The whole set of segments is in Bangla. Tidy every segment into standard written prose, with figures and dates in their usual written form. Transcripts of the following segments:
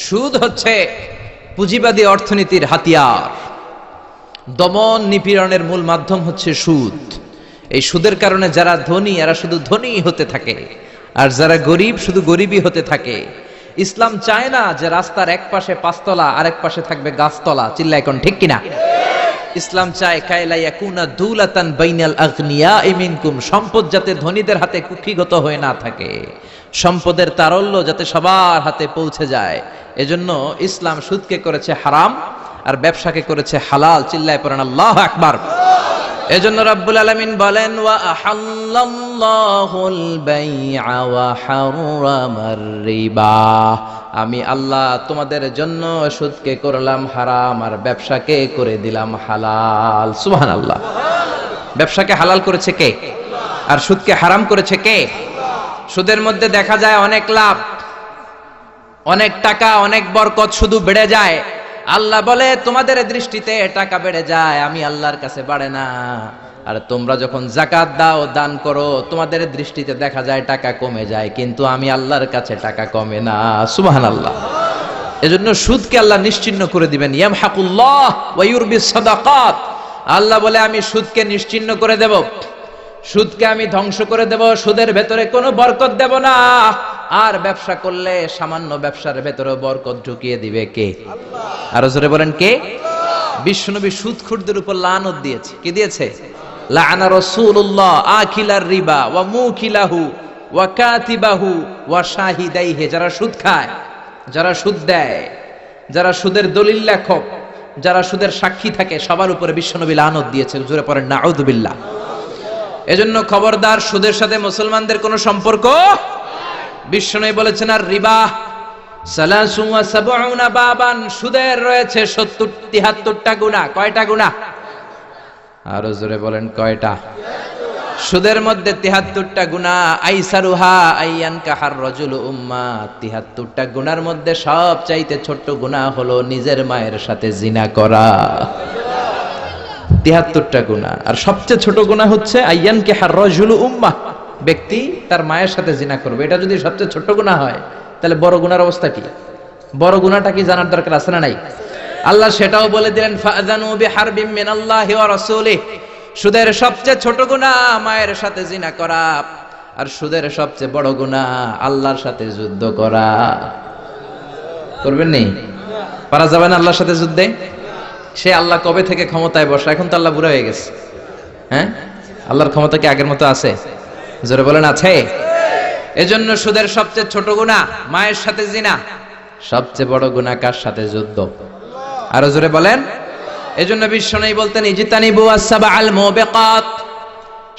সুদ হচ্ছে পুঁজিবাদী অর্থনীতির হাতিয়ার। দমন নিপীড়নের মূল মাধ্যম হচ্ছে সুদ। এই সুদের কারণে যারা ধনী এরা শুধু ধনী হতে থাকে, আর যারা গরিব শুধু গরিবই হতে থাকে। ইসলাম চায় না যে রাস্তার এক পাশে পাঁচতলা আর এক পাশে থাকবে গাছতলা। চিল্লা এখন ঠিক কিনা? ইসলাম চায় কায়লা ইয়াকুনা দুলাতান বাইনাল আগনিয়াই মিনকুম, সম্পদ যাতে ধনীদের হাতে কুক্ষিগত হয়ে না থাকে, সম্পদের তারল্য যাতে সবার হাতে পৌঁছে যায়। এজন্য ইসলাম সুদকে করেছে হারাম আর ব্যবসাকে করেছে হালাল। চিল্লায় পড়েন আল্লাহু আকবার। এজন্য রব্বুল আলামিন বলেন ওয়া আহাল্লাল্লাহুল বাইআ ওয়া হারামার রিবা, আমি আল্লাহ তোমাদের জন্য সুদকে করলাম হারাম আর ব্যবসাকে করে দিলাম হালাল। সুবহানাল্লাহ। ব্যবসাকে হালাল করেছে কে? আর সুদকে হারাম করেছে কে? সুদের মধ্যে দেখা যায় অনেক লাভ, অনেক টাকা, অনেক বরকত, শুধু বেড়ে যায়। আল্লাহ বলে তোমাদের দৃষ্টিতে টাকা বেড়ে যায়, আমি আল্লাহর কাছে বাড়ে না। আর তোমরা যখন যাকাত দাও, দান করো, তোমাদের দৃষ্টিতে দেখা যায় টাকা কমে যায়, কিন্তু আমি আল্লাহর কাছে টাকা কমে না। সুবহানাল্লাহ। এজন্য সুদকে আল্লাহ নিশ্চিহ্ন করে দিবেন। ইয়ামহাকুল্লাহ ওয়া ইউরবিস সাদাকাত। আল্লাহ বলে আমি সুদকে নিশ্চিহ্ন করে দেব, সুদকে আমি ধ্বংস করে দেব, সুদের ভেতরে কোনো বরকত দেব না। আর ব্যবসা করলে সামান্য ব্যবসার ভেতরে বরকত ঢুকিয়ে দিবে কে? আল্লাহ। আরো জোরে বলেন কে? বিশ্বনবী সুদখোরদের উপর লানত দিয়েছে। কি দিয়েছে? লাআনা রাসূলুল্লাহ আকিলার রিবা ওয়া মুকিলাহু ওয়া কাতিবাহু ওয়া শাহিদাইহি। যারা সুদ খায়, যারা সুদ দেয়, যারা সুদের দলিল লেখক, যারা সুদের সাক্ষী থাকে, সবার উপরে বিশ্বনবী লানত দিয়েছে। জোরে পড়েন নাউযুবিল্লাহ। এজন্য খবরদার, সুদের সাথে মুসলমানদের কোনো সম্পর্ক। বিশ্বনবী বলেছেন আর রিবা সালাসু ওয়া সাবউনা বাবান, সুদের রয়েছে 73টা গুনাহ। কয়টা গুনাহ? আরো জোরে বলেন কয়টা? সুদের মধ্যে 73টা গুনাহ। আইসারুহা আইয়ান কাহার রাজুল উম্মা, 73টা গুনার মধ্যে সবচাইতে ছোট্ট গুনাহ হলো নিজের মায়ের সাথে জিনা করা। 73টা গুনাহ, আর সবচেয়ে ছোট গুনাহ হচ্ছে আইয়ান কাহার রাজুল উম্মা, ব্যক্তি তার মায়ের সাথে জিনা করবে। এটা যদি সবচেয়ে ছোট গুনাহ হয়, তাহলে বড় গুনার অবস্থা কি? বড় গুনাহটা কি জানার দরকার আছে না নাই? আল্লাহ সেটাও বলে দিলেন ফাযানু বিহারবিম মিনাল্লাহি ওয়া রাসূলিহি। সুদের সবচেয়ে ছোট গুনাহ মায়ের সাথে জিনা করা, আর সুদের সবচেয়ে বড় গুনাহ আল্লাহর সাথে যুদ্ধ করা। করবেন নি? পারা যাবে না আল্লাহর সাথে যুদ্ধে? সে আল্লাহ কবে থেকে ক্ষমতায় বসা? এখন তো আল্লাহ বুড়া হয়ে গেছে। হ্যাঁ, আল্লাহর ক্ষমতা কি আগের মতো আছে? জোরে বলেন আছে। এজন্য সুদের সবচেয়ে ছোট গুনাহ মায়ের সাথে জিনা, সবচেয়ে বড় গুনাহ কার সাথে? যুদ্ধ। আরো জোরে বলেন। এজন্য বিশ্বনবী বলতেন ইজতানিবু আসসাবাল মুবিকাত,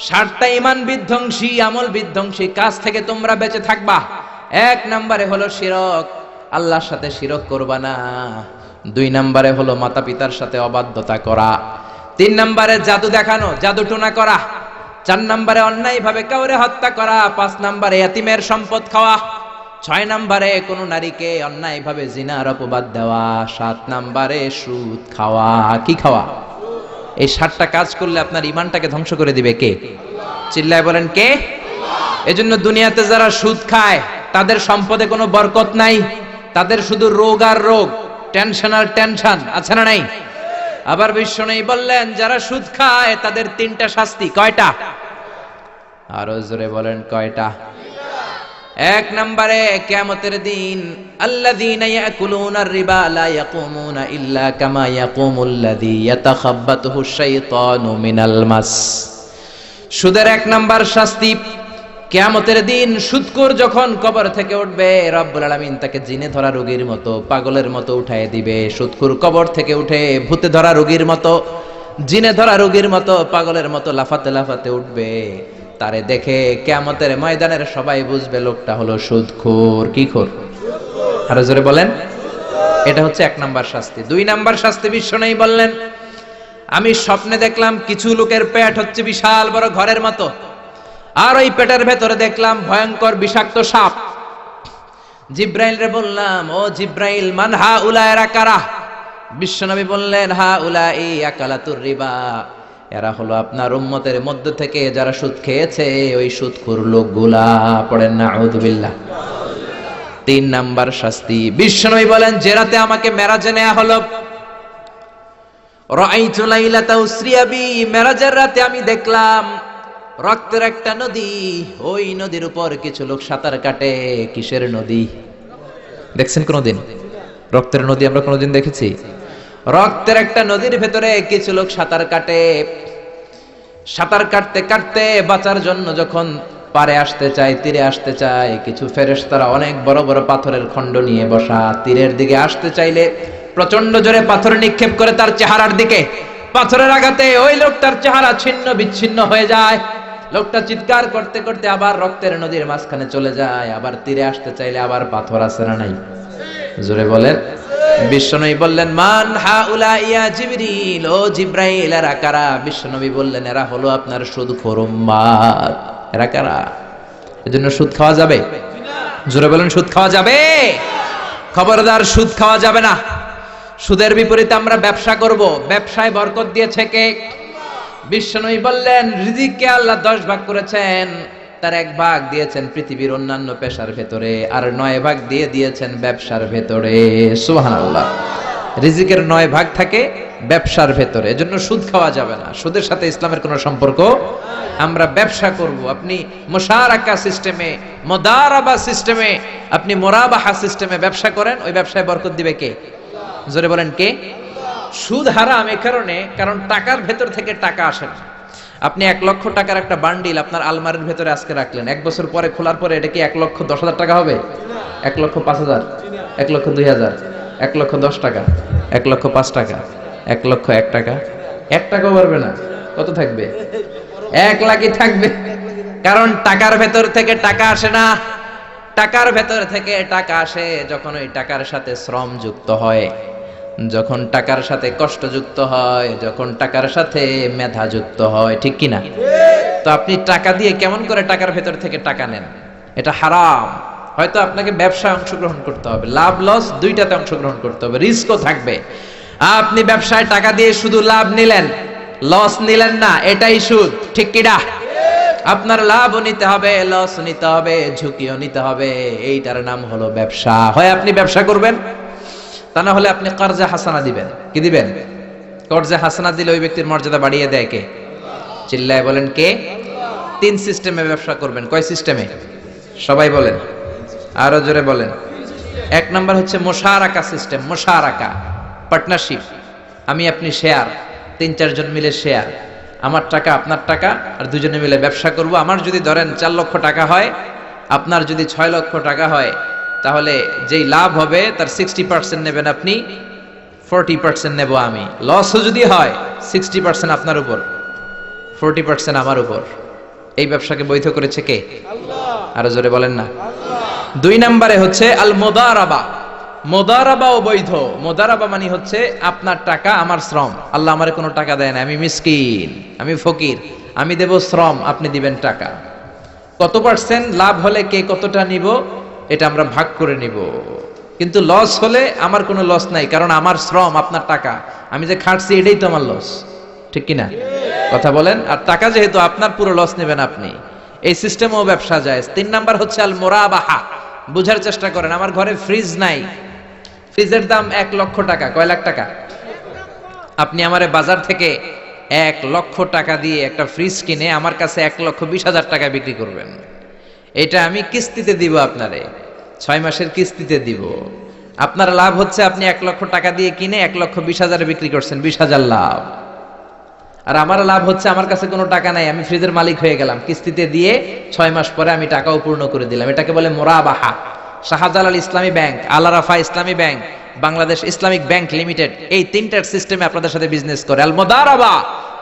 7টা ঈমান বিধ্বংসী, আমল বিধ্বংসী কাজ থেকে তোমরা বেঁচে থাকবা। 1 নম্বরে হলো শিরক, আল্লাহর সাথে শিরক করবা না। 2 নম্বরে হলো মাতা পিতার সাথে অবাধ্যতা করা। 3 নম্বরে জাদু দেখানো, জাদু টোনা করা। 4 নম্বরে অন্যায় ভাবে কাউরে হত্যা করা। 5 নম্বরে এতিমের সম্পদ খাওয়া। 6 নম্বরে কোনো নারীকে অন্যায় ভাবে জিনার অপবাদ দেওয়া। 7 নম্বরে সুদ খাওয়া। কি খাওয়া? এই 7টা কাজ করলে আপনার ঈমানটাকে ধ্বংস করে দিবে কে? চিল্লায় বলেন কে? এজন্য দুনিয়াতে যারা সুদ খায় তাদের সম্পদে কোনো বরকত নাই, তাদের শুধু রোগ আর রোগ, টেনশন আর টেনশন। আছে না নাই? আবার বিশ্বনবী বললেন যারা সুদ খায় তাদের 3টা শাস্তি। কয়টা? আরো জোরে বলেন কয়টা? 1 নম্বরে কিয়ামতের দিন আল্লাযীনা ইয়াকুলুনার রিবা লা ইয়াকুমুনা ইল্লা কামা ইয়াকুমুল্লাযী ইয়াতাখাব্বাতুহু শাইতানু মিনাল মাস। সুদের 1 নাম্বার শাস্তি, কিয়ামতের দিন সুদখোর যখন কবর থেকে উঠবে, রব্বুল আলামিন তাকে জিনে ধরা রোগীর মতো, পাগলের মতো উঠায় দিবে। সুদখোর কবর থেকে উঠে ভূতে ধরা রোগীর মতো, জিনে ধরা রোগীর মতো, পাগলের মতো লাফাতে লাফাতে উঠবে। তারে দেখে কিয়ামতের ময়দানের সবাই বুঝবে লোকটা হলো সুদখোর। কি খোর? আরো জোরে বলেন। এটা হচ্ছে 1 নাম্বার শাস্তি। 2 নাম্বার শাস্তি বিশ্বনবী বললেন আমি স্বপ্নে দেখলাম কিছু লোকের পেট হচ্ছে বিশাল বড় ঘরের মতো, আর ওই পেটের ভেতরে দেখলাম ভয়ঙ্কর বিষাক্ত সাপ। জিব্রাইল রে বললাম ও জিব্রাইল মান হাউলা, এরা কারা? বিশ্বনবী বললেন হাউলাই আকালাতুর রিবা, এরা হলো আপনার উম্মতের মধ্য থেকে যারা সুদ খেয়েছে ওই সুদখোর লোকগুলা। পড়েন নাউযুবিল্লাহ। তিন নাম্বার শাস্তি, বিশ্বনবী বলেন যে রাতে আমাকে মেরাজে নেওয়া হলো, রাআইতু লাইলাতা উসরিয়া বি, মেরাজের রাতে আমি দেখলাম রক্তের একটা নদী, ওই নদীর উপর কিছু লোক সাঁতার কাটে। কিসের নদী দেখছেন কোনদিন? রক্তের নদী আমরা কোনদিন দেখেছি? রক্তের একটা নদীর ভেতরে কিছু লোক সাঁতার কাটে। সাঁতার কাটতে কাটতে বাঁচার জন্য যখন পারে আসতে চায়, তীরে আসতে চায়, কিছু ফেরেশতারা অনেক বড় বড় পাথরের খণ্ড নিয়ে বসা, তীরের দিকে আসতে চাইলে প্রচন্ড জোরে পাথর নিক্ষেপ করে তার চেহারার দিকে। পাথরের আঘাতে ওই লোকটার চেহারা ছিন্ন বিচ্ছিন্ন হয়ে যায়। লোকটা চিৎকার করতে করতে আবার রক্তের নদীর মাঝখানে চলে যায়। আবার তীরে আসতে চাইলে আবার পাথর আছে না নাই? জোরে বলেন। বিশ্বনবী বললেন মান হাউলা ইয়া জিবরিল, ও জিব্রাইল এরা কারা? বিশ্বনবী বললেন এরা হলো আপনার সুদখোর উম্মত। এরা কারা? এজন্য সুদ খাওয়া যাবে? জোরে বলেন, সুদ খাওয়া যাবে? খবরদার, সুদ খাওয়া যাবে না। সুদের বিপরীতে আমরা ব্যবসা করব। ব্যবসায় বরকত দিয়েছে কে? বিশ্বনবী বললেন রিজিককে আল্লাহ 10 ভাগ করেছেন, তার 1 ভাগ দিয়েছেন পৃথিবীর অন্যান্য পেশার ভেতরে, আর 9 ভাগ দিয়ে দিয়েছেন ব্যবসার ভেতরে। সুবহানাল্লাহ। রিজিকের 9 ভাগ থাকে ব্যবসার ভেতরে, এজন্য সুদ খাওয়া যাবে না। সুদের সাথে ইসলামের কোনো সম্পর্ক। আমরা ব্যবসা করব। আপনি মুশারাকা সিস্টেমে, মুদারাবা সিস্টেমে, আপনি মুরাবাহা সিস্টেমে ব্যবসা করেন, ওই ব্যবসায় বরকত দিবে কে? জোরে বলেন কে? সুদ হারাম এ কারণে, কারণ টাকার ভেতর থেকে টাকা আসে না। আপনি 1 লক্ষ টাকার একটা বান্ডিল আপনার আলমারির ভেতরে আজকে রাখলেন, 1 বছর পরে খোলার পরে এটা কি 1,10,000 টাকা হবে? 1,05,000, 1,02,000, 1,10 টাকা, 1,05 টাকা, 1,01 টাকা, 1 টাকাও পারবে না। কত থাকবে? 1 লাখই থাকবে। কারণ টাকার ভেতর থেকে টাকা আসে না। টাকার ভেতর থেকে টাকা আসে যখন ওই টাকার সাথে শ্রম যুক্ত হয়, যখন টাকার সাথে কষ্ট যুক্ত হয়, যখন টাকার সাথে মেধা যুক্ত হয়। ঠিক কি না? তো আপনি টাকা দিয়ে কেমন করে টাকার ভেতর থেকে টাকা নেন? এটা হারাম। হয়তো আপনাকে ব্যবসায় অংশগ্রহণ করতে হবে, লাভ লস দুইটাতে অংশগ্রহণ করতে হবে, রিস্কও থাকবে। আপনি ব্যবসায় টাকা দিয়ে শুধু লাভ নিলেন, লস নিলেন না, এটাই সুদ। ঠিক কি না? আপনার লাভও নিতে হবে, লস নিতে হবে, ঝুঁকিও নিতে হবে। এইটার নাম হলো ব্যবসা। হয় আপনি ব্যবসা করবেন, তা না হলে আপনি কর্জে হাসানা দিবেন। কি দিবেন? কর্জে হাসানা দিলে ওই ব্যক্তির মর্যাদা বাড়িয়ে দেয় কে? চিল্লায় বলেন কে? 3 সিস্টেমে ব্যবসা করবেন। কয় সিস্টেমে? সবাই বলেন, আরো জোরে বলেন। 1 নাম্বার হচ্ছে মুশারাকা সিস্টেম। মুশারাকা, পার্টনারশিপ। আমি আপনি শেয়ার, 3-4 জন মিলে শেয়ার, আমার টাকা আপনার টাকা, আর দুজনে মিলে ব্যবসা করব। আমার যদি ধরেন 4 লক্ষ টাকা হয়, আপনার যদি 6 লক্ষ টাকা হয়, তাহলে যেই লাভ হবে তার 60% নেবেন আপনি, 40% নেব আমি। লসও যদি হয় 60% আপনার উপর, 40% আমার উপর। এই ব্যবসাকে বৈধ করেছে কে? আল্লাহ। আরো জোরে বলেন না। 2 নম্বরে হচ্ছে আল মুদারাবা। মুদারাবাও বৈধ। মুদারাবা মানে হচ্ছে আপনার টাকা আমার শ্রম। আল্লাহ আমারে কোনো টাকা দেয় না, আমি মিসকিন, আমি ফকির, আমি দেব শ্রম, আপনি দিবেন টাকা। কত পার্সেন্ট লাভ হলে কে কতটা নিব এটা আমরা ভাগ করে নিব। কিন্তু লস হলে আমার কোনো লস নাই, কারণ আমার শ্রম আপনার টাকা, আমি যে খাটছি এটাই তো আমার লস। ঠিক কিনা? কথা বলেন। আর টাকা যেহেতু আপনার, পুরো লস নেবেন আপনি। এই সিস্টেমও ব্যবসা যায়। 3 নাম্বার হচ্ছে আল মুরাবাহা। বুঝার চেষ্টা করেন। আমার ঘরে ফ্রিজ নাই, ফ্রিজের দাম 1 লক্ষ টাকা। কয় লাখ টাকা? আপনি আমারে বাজার থেকে 1 লক্ষ টাকা দিয়ে একটা ফ্রিজ কিনে আমার কাছে 1,20,000 টাকায় বিক্রি করবেন। এটা আমি কিস্তিতে দিব আপনারে, 6 মাসের কিস্তিতে দিব। আপনার লাভ হচ্ছে আপনি 1 লক্ষ টাকা দিয়ে কিনে 1,20,000 বিক্রি করছেন, 20,000 লাভ। আর আমার লাভ হচ্ছে আমার কাছে কোনো টাকা নাই, আমি ফ্রিজের মালিক হয়ে গেলাম, কিস্তিতে দিয়ে 6 মাস পরে আমি টাকাও পূর্ণ করে দিলাম। এটাকে বলে মুরাবাহা। শাহজালাল ইসলামী ব্যাংক, আল রাফা ইসলামী bank, Bangladesh Islamic bank limited, এই 3টার সিস্টেমে আপনাদের সাথে বিজনেস করে। আল মুদারাবা,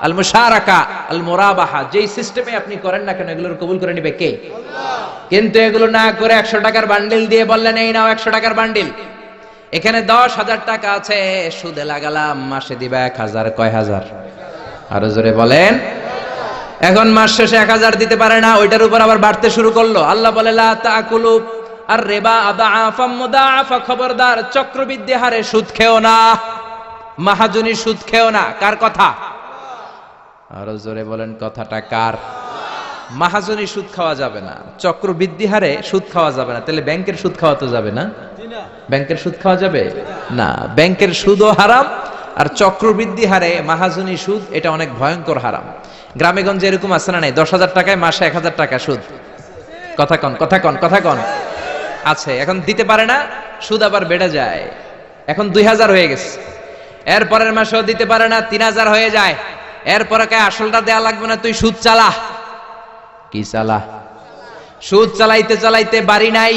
আল মুশারাকা, আল মুরাবাহা। যেই সিস্টেমে আপনি করেন না কেন, এগুলোর কবুল করে নিবে কে? আল্লাহ। কিন্তু এগুলো না করে 100 টাকার বান্ডিল দিয়ে বললেন এই নাও 100 টাকার বান্ডিল, এখানে 10,000 টাকা আছে, সুদে লাগালাম, মাসে দিবা 1,000। কয় হাজার? আরো জোরে বলেন। এখন মাস শেষে 1,000 দিতে পারে না, ওইটার উপর আবার বাড়তে শুরু করলো। আল্লাহ বলে লা তাকুলু আর রিবা আদাআফাম মুদাআফা। খবরদার, চক্রবৃদ্ধি হারে সুদ খেও না, মাহাজনী সুদ খেও না। কার কথা? আরো জোরে বলেন, কথাটা কার? মাহাজনী সুদ খাওয়া যাবে না, চক্রবৃদ্ধি হারে সুদ খাওয়া যাবে না। তাহলে ব্যাংকের সুদ খাওয়া তো যাবে না? ব্যাংকের সুদ খাওয়া যাবে না। ব্যাংকের সুদও হারাম, আর চক্রবৃদ্ধি হারে মাহাজনী সুদ এটা অনেক ভয়ঙ্কর হারাম। গ্রামে গঞ্জে এরকম আছে না নাই? 10,000 টাকায় মাসে 1,000 টাকা সুদ। কথা কন, কথা কন, কথা কন। আছে, এখন দিতে পারে না, সুদ আবার বেড়ে যায়। এখন 2,000 হয়ে গেছে, এরপরের মাসেও দিতে পারে না, 3,000 হয়ে যায়। এরপরে কে আসলটা দেয়া লাগবে না, তুই সুদ চালা। কি চালা? সুদ চালাইতে চালাইতে বাড়ি নাই,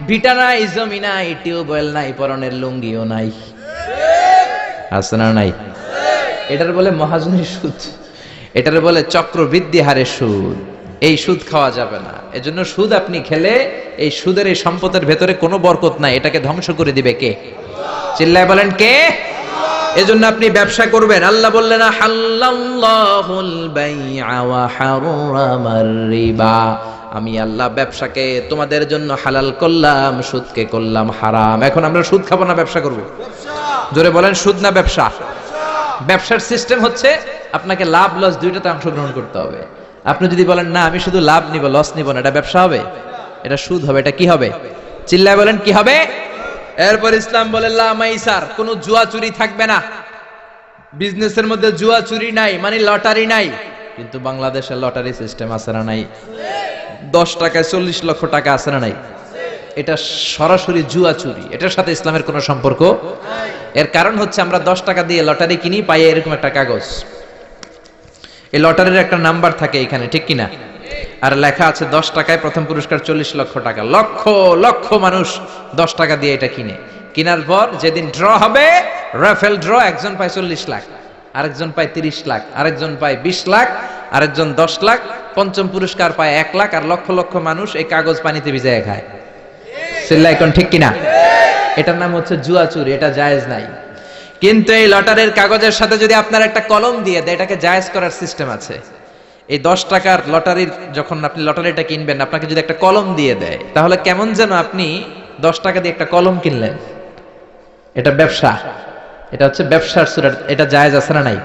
ভিটা নাই, জমি নাই, টিউবওয়েল নাই, পরনের লুঙ্গিও নাই। আছে না নাই? এটার বলে মহাজনী সুদ, এটার বলে চক্রবৃদ্ধি হারে সুদ। এই সুদ খাওয়া যাবে না। এজন্য সুদ আপনি খেলে এই সুদের এই সম্পদের ভেতরে কোনো বরকত নাই, এটাকে ধ্বংস করে দিবে কে? চিল্লায় বলেন কে? এজন্য আপনি ব্যবসা করবেন, আল্লাহ বললেন হাল্লাল্লাহুল বাইআ ওয়া হারামার রিবা, আমি আল্লাহ ব্যবসাকে তোমাদের জন্য হালাল করলাম, সুদকে করলাম হারাম। এখন আমরা সুদ খাবো না ব্যবসা করব? জোরে বলেন, সুদ না ব্যবসা? ব্যবসার সিস্টেম হচ্ছে আপনাকে লাভ লস দুইটাতে অংশগ্রহণ করতে হবে। আপনি যদি বলেন না আমি শুধু লাভ নিব লস নিব না, এটা ব্যবসা হবে? এটা সুদ হবে। এটা কি হবে? চিল্লায় বলেন কি হবে? এরপর ইসলাম বলে লা মাইসার, কোনো জুয়া চুরি থাকবে না। বিজনেসের মধ্যে জুয়া চুরি নাই, মানে লটারি নাই। কিন্তু বাংলাদেশে লটারি সিস্টেম আছে না নাই? 10 টাকায় 40 লক্ষ টাকা আছে না নাই? এটা সরাসরি জুয়া চুরি, এটার সাথে ইসলামের কোনো সম্পর্ক। এর কারণ হচ্ছে আমরা 10 টাকা দিয়ে লটারি কিনি, পাই এরকম একটা কাগজ, এই লটারির একটা নাম্বার থাকে এখানে, ঠিক কিনা? আর লেখা আছে 10 টাকায় প্রথম পুরস্কার 40 লক্ষ টাকা। লক্ষ লক্ষ মানুষ 10 টাকা দিয়ে এটা কিনে। কেনার পর যেদিন ড্র হবে, রাফেল ড্র, একজন পায় 40 লাখ, আরেকজন পায় 30 লাখ, আরেকজন পায় 20 লাখ, আরেকজন 10 লাখ, পঞ্চম পুরস্কার পায় 1 লাখ, আর লক্ষ লক্ষ মানুষ এই কাগজ পানিতে ভিজায় খায়। চিল্লায় কোন ঠিক কিনা? এটার নাম হচ্ছে জুয়া চুরি, এটা জায়েজ নাই। কিন্তু এই লটারির কাগজের সাথে যদি আপনার একটা কলম দিয়ে দেয়, এটাকে জায়েজ করার সিস্টেম আছে। এই 10 টাকার লটারির যখন আপনি লটারিটা কিনবেন, আপনাকে যদি একটা কলম দিয়ে দেয়, তাহলে কেমন যেন আপনি 10 টাকা দিয়ে একটা কলম কিনলেন। এটা ব্যবসা, এটা হচ্ছে ব্যবসার সুরা, এটা জায়েজ আছে না নাই?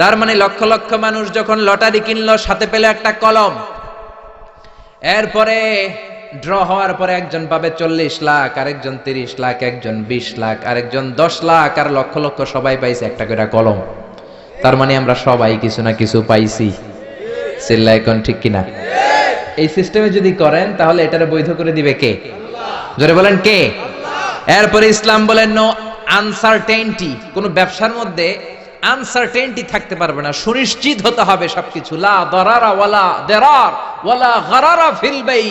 তার মানে লক্ষ লক্ষ মানুষ যখন লটারি কিনলো, সাথে পেলে একটা কলম। এরপরে ড্র হওয়ার পরে একজন পাবে 40 লাখ, আরেকজন 30 লাখ, একজন 20 লাখ, আরেকজন 10 লাখ, আর লক্ষ লক্ষ সবাই পাইছে একটা করে কলম। তার মানে আমরা সবাই কিছু না কিছু পাইছি। চিল্লায় কোন ঠিক কিনা? এই সিস্টেমে যদি করেন, তাহলে এটারে বৈধ করে দিবে কে? জোরে বলেন কে? এরপরে ইসলাম বলেন নো আনসার্টেইনটি, কোন ব্যবসার মধ্যে আনসার্টেইনটি থাকতে পারবে না, সুনিশ্চিত হতে হবে সবকিছু। লা দারারা ওয়ালা দারার ওয়ালা গারারা ফিল বাই,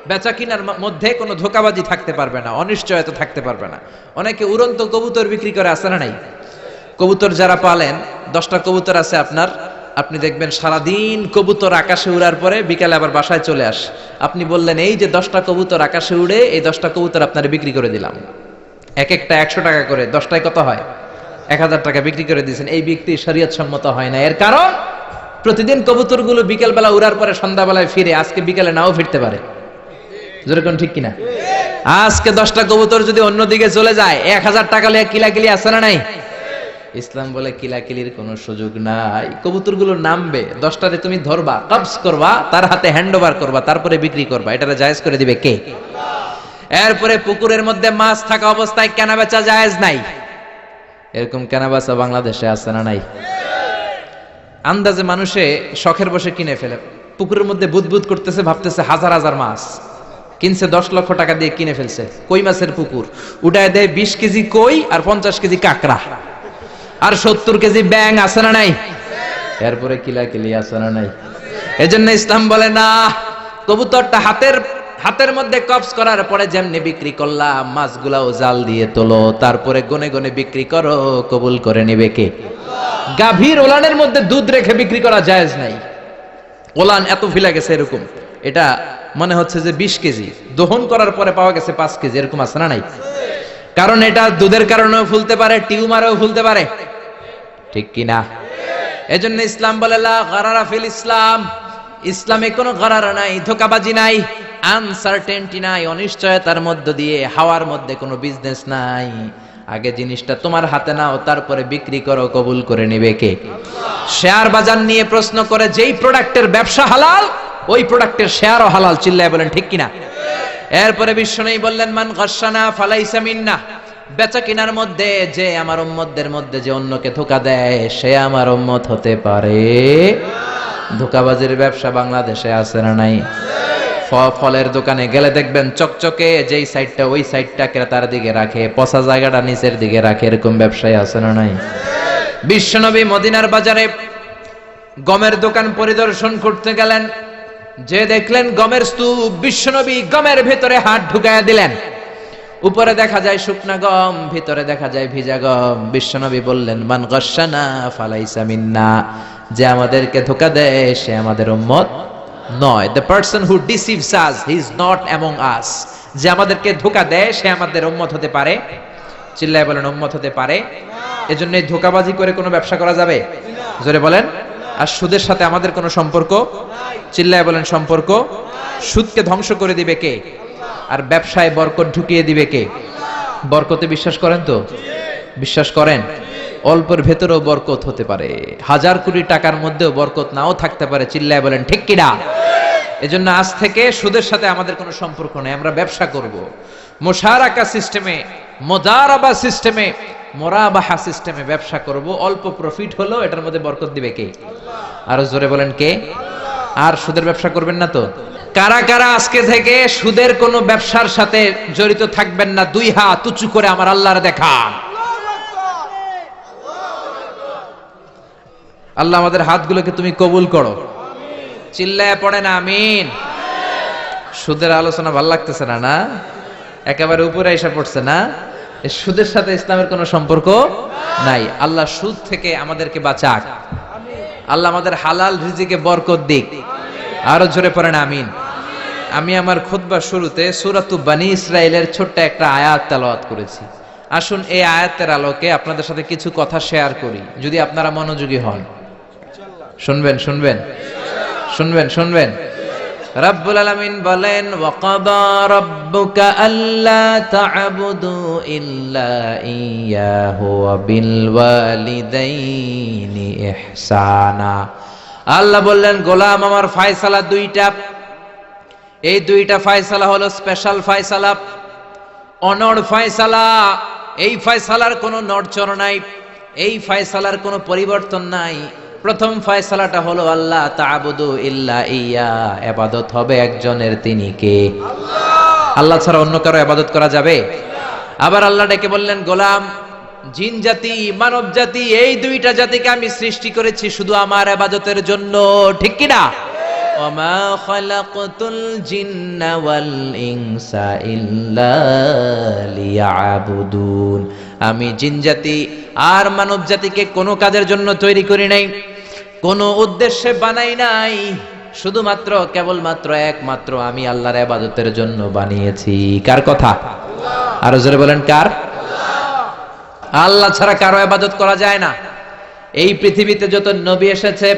বেচা কিনার মধ্যে কোনো ধোঁকাবাজি থাকতে পারবে না, অনিশ্চয়তা থাকতে পারবে না। অনেকে উড়ন্ত কবুতর বিক্রি করে, আছে না নাই? কবুতর যারা পালেন, 10টা কবুতর আছে আপনার, আপনি দেখবেন সারাদিন কবুতর আকাশে উড়ার পরে বিকালে আবার বাসায় চলে আসে। আপনি বললেন এই যে 10টা কবুতর আকাশে উড়ে, এই 10টা কবুতর আপনার বিক্রি করে দিলাম, এক একটা 100 টাকা করে, 10টায় কত হয়? 1000 টাকা বিক্রি করে দিয়েছেন। এই বিক্রি শরীয়ত সম্মত হয় না। এর কারণ প্রতিদিন কবুতরগুলো বিকেল বেলা উড়ার পরে সন্ধ্যাবেলায় ফিরে, আজকে বিকেলে নাও ফিরতে পারে। যেরকম ঠিক কিনা? আজকে 10টা কবুতর যদি অন্যদিকে চলে যায়, 1000 টাকা লিয়ে কিলাকিলি আছে না নাই? ইসলাম বলে কিলাকিলির কোনো সুযোগ নাই। কবুতরগুলো নামবে, 10টারে তুমি ধরবা, কবজ করবা, তার হাতে হ্যান্ড ওভার করবা, তারপরে বিক্রি করবা। এটারে জায়েজ করে দিবে কে? এরপরে পুকুরের মধ্যে মাছ থাকা অবস্থায় কেনা বেচা জায়েজ নাই। এরকম কেনা বেচা বাংলাদেশে আছে না নাই? আন্দাজে মানুষে শখের বসে কিনে ফেলে, পুকুরের মধ্যে বুদবুদ করতেছে, ভাবতেছে হাজার হাজার মাছ কিনছে, 10 লক্ষ টাকা দিয়ে কিনে ফেলছে। কই মাছের পুকুর, উঠায় দেয় 20 কেজি কই আর 50 কেজি কাঁকড়া আর 70 কেজি ব্যাং, আছে না নাই? এরপরে কিলাকিলি আছে না নাই? এজন্য ইসলাম বলে না, কবুতরটা হাতের মধ্যে কবজ করার পরে যেমনি বিক্রি করলাম, মাছগুলাও জাল দিয়ে তোলো, তারপরে গনে গনে বিক্রি করো, কবুল করে নিবে কে? গাভীর ওলানের মধ্যে দুধ রেখে বিক্রি করা জায়েজ নাই। ওলান এত ফিলা গেছে এরকম, এটা মনে হচ্ছে যে 20 কেজি, দহন করার পরে পাওয়া গেছে 5 কেজি, এরকম আছে না নাই? কারণ এটা দুধের কারণেও ফুলতে পারে, টিউমারেও ফুলতে পারে, ঠিক কিনা? এজন্য ইসলাম বলে লা গারারা ফিল ইসলাম, ইসলামে কোনো গারারা নাই, ধোঁকাবাজি নাই, আনসার্টেনটি নাই, অনিশ্চয়তার মধ্য দিয়ে, হাওয়ার মধ্যে কোনো বিজনেস নাই। আগে জিনিসটা তোমার হাতে নাও, তারপরে বিক্রি করো, কবুল করে নিবে কে? শেয়ার বাজার নিয়ে প্রশ্ন করে যেই প্রোডাক্টের ব্যবসা হালাল, ওই প্রোডাক্টের শেয়ারও হালাল। চিল্লায় বলেন ঠিক কিনা? এরপরে বিশ্বনবী বললেন, মান গাশশানা ফালাইসা মিন্না, বেচা কিনার মধ্যে যে আমার উম্মতদের মধ্যে যে অন্যকে ধোঁকা দেয় সে আমার উম্মত হতে পারে। ধোঁকাবাজির ব্যবসা বাংলাদেশে আছে না নাই? ফলের দোকানে গেলে দেখবেন চকচকে যেই সাইডটা ওই সাইডটা ক্রেতার দিকে রাখে, পচা জায়গাটা নিচের দিকে রাখে, এরকম ব্যবসায়ী আছে না নাই? বিশ্বনবী মদিনার বাজারে গমের দোকান পরিদর্শন করতে গেলেন, যে দেখলেন গমের স্তূপ, বিশ্বনবী গমের ভেতরে হাত ঢুকায়া দিলেন। উপরে দেখা যায় শুকনা গম, ভিতরে দেখা যায় ভিজা গম। বিশ্বনবী বললেন, মান গাশশানা ফালাইসা মিন্না, যে আমাদেরকে ধোঁকা দেয় সে আমাদের উম্মত নয়। The person who deceives us, he is not among us. যে আমাদেরকে ধোঁকা দেয় সে আমাদের উম্মত হতে পারে। চিল্লায় বলেন উম্মত হতে পারে। এজন্য এই ধোঁকাবাজি করে কোনো ব্যবসা করা যাবে? জোরে বলেন। আর সুদের সাথে আমাদের কোনো সম্পর্ক? চিল্লায় বলেন সম্পর্ক। সুদকে ধ্বংস করে দিবে কে? আর ব্যবসায় বরকত ঢুকিয়ে দিবে কে? বরকতে বিশ্বাস করেন তো? বিশ্বাস করেন? অল্পের ভেতরেও বরকত হতে পারে, হাজার কোটি টাকার মধ্যেও বরকত নাও থাকতে পারে। চিল্লায় বলেন ঠিক কিনা? এজন্য আজ থেকে সুদের সাথে আমাদের কোনো সম্পর্ক নেই। আমরা ব্যবসা করব মুশারাকা সিস্টেমে, মুদারাবা সিস্টেমে, মুরাবাহা সিস্টেমে ব্যবসা করব। অল্প প্রফিট হলো এটার মধ্যে বরকত দিবে কে? আরো জোরে বলেন কে? আর সুদের ব্যবসা করবেন না তো? কারা কারা আজকে থেকে সুদের কোনো ব্যবসার সাথে জড়িত থাকবেন না? দুই হাত উঁচু করে আমার আল্লাহর দেখান। আল্লাহ আমাদের হাতগুলোকে তুমি কবুল করো। চিল্লায় পড়েন আমিন। সুদের আলোচনা ভাল লাগতেছে না? না একেবারে উপরে এসে পড়ছে না? সুদের সাথে ইসলামের কোনো সম্পর্ক নাই। আল্লাহ সুদ থেকে আমাদেরকে বাঁচাক। আল্লাহ আমাদের হালাল রিজিকে বরকত দিক। আরো জোরে পড়েন আমিন। আমি আমার খুতবা শুরুতে সূরাতু বনী ইসরাইলের ছোট্ট একটা আয়াত তেলাওয়াত করেছি। আসুন এই আয়াতের আলোকে আপনাদের সাথে কিছু কথা শেয়ার করি, যদি আপনারা মনোযোগী হন। শুনবেন শুনবেন শুনবেন শুনবেন। রব্বুল আলামিন বলেন, ওয়াকাদা রাব্বুকা আল্লা তা'বুদু ইল্লা ইয়াহু ওয়া বিল ওয়ালিদাইনি ইহসানা। আল্লাহ বললেন, গোলাম আমার ফয়সালা দুইটা। এই দুইটা ফয়সালা হলো স্পেশাল ফয়সালা, অনড় ফয়সালা। এই ফয়সালার কোনো নড়চড় নাই, এই ফয়সালার কোনো পরিবর্তন নাই। প্রথম ফয়সালাটা হলো আল্লাহ তা'বুদু ইল্লা ইয়া, ইবাদত হবে একজনের, তিনি কে? আল্লাহ ছাড়া অন্য কারো ইবাদত করা যাবে? আবার আল্লাহ ডেকে বললেন, গোলাম জিন জাতি মানব জাতি এই দুইটা জাতিকে আমি সৃষ্টি করেছি শুধু আমার ইবাদতের জন্য। ঠিক কি না? ওমা খালাকতুল জিন্না ওয়াল ইনসা ইল্লা লিয়াবুদুন। আমি জিন জাতি আর মানব জাতিকে কোনো কাজের জন্য তৈরি করি নাই, কোনো উদ্দেশ্যে বানাই নাই, শুধুমাত্র কেবলমাত্র একমাত্র আমি আল্লাহর ইবাদতের জন্য বানিয়েছি। কার কথা? আরো জোরে বলেন কার? আল্লাহ ছাড়া কারো ইবাদত করা যায় না। এই পৃথিবীতে যত নবী এসেছে,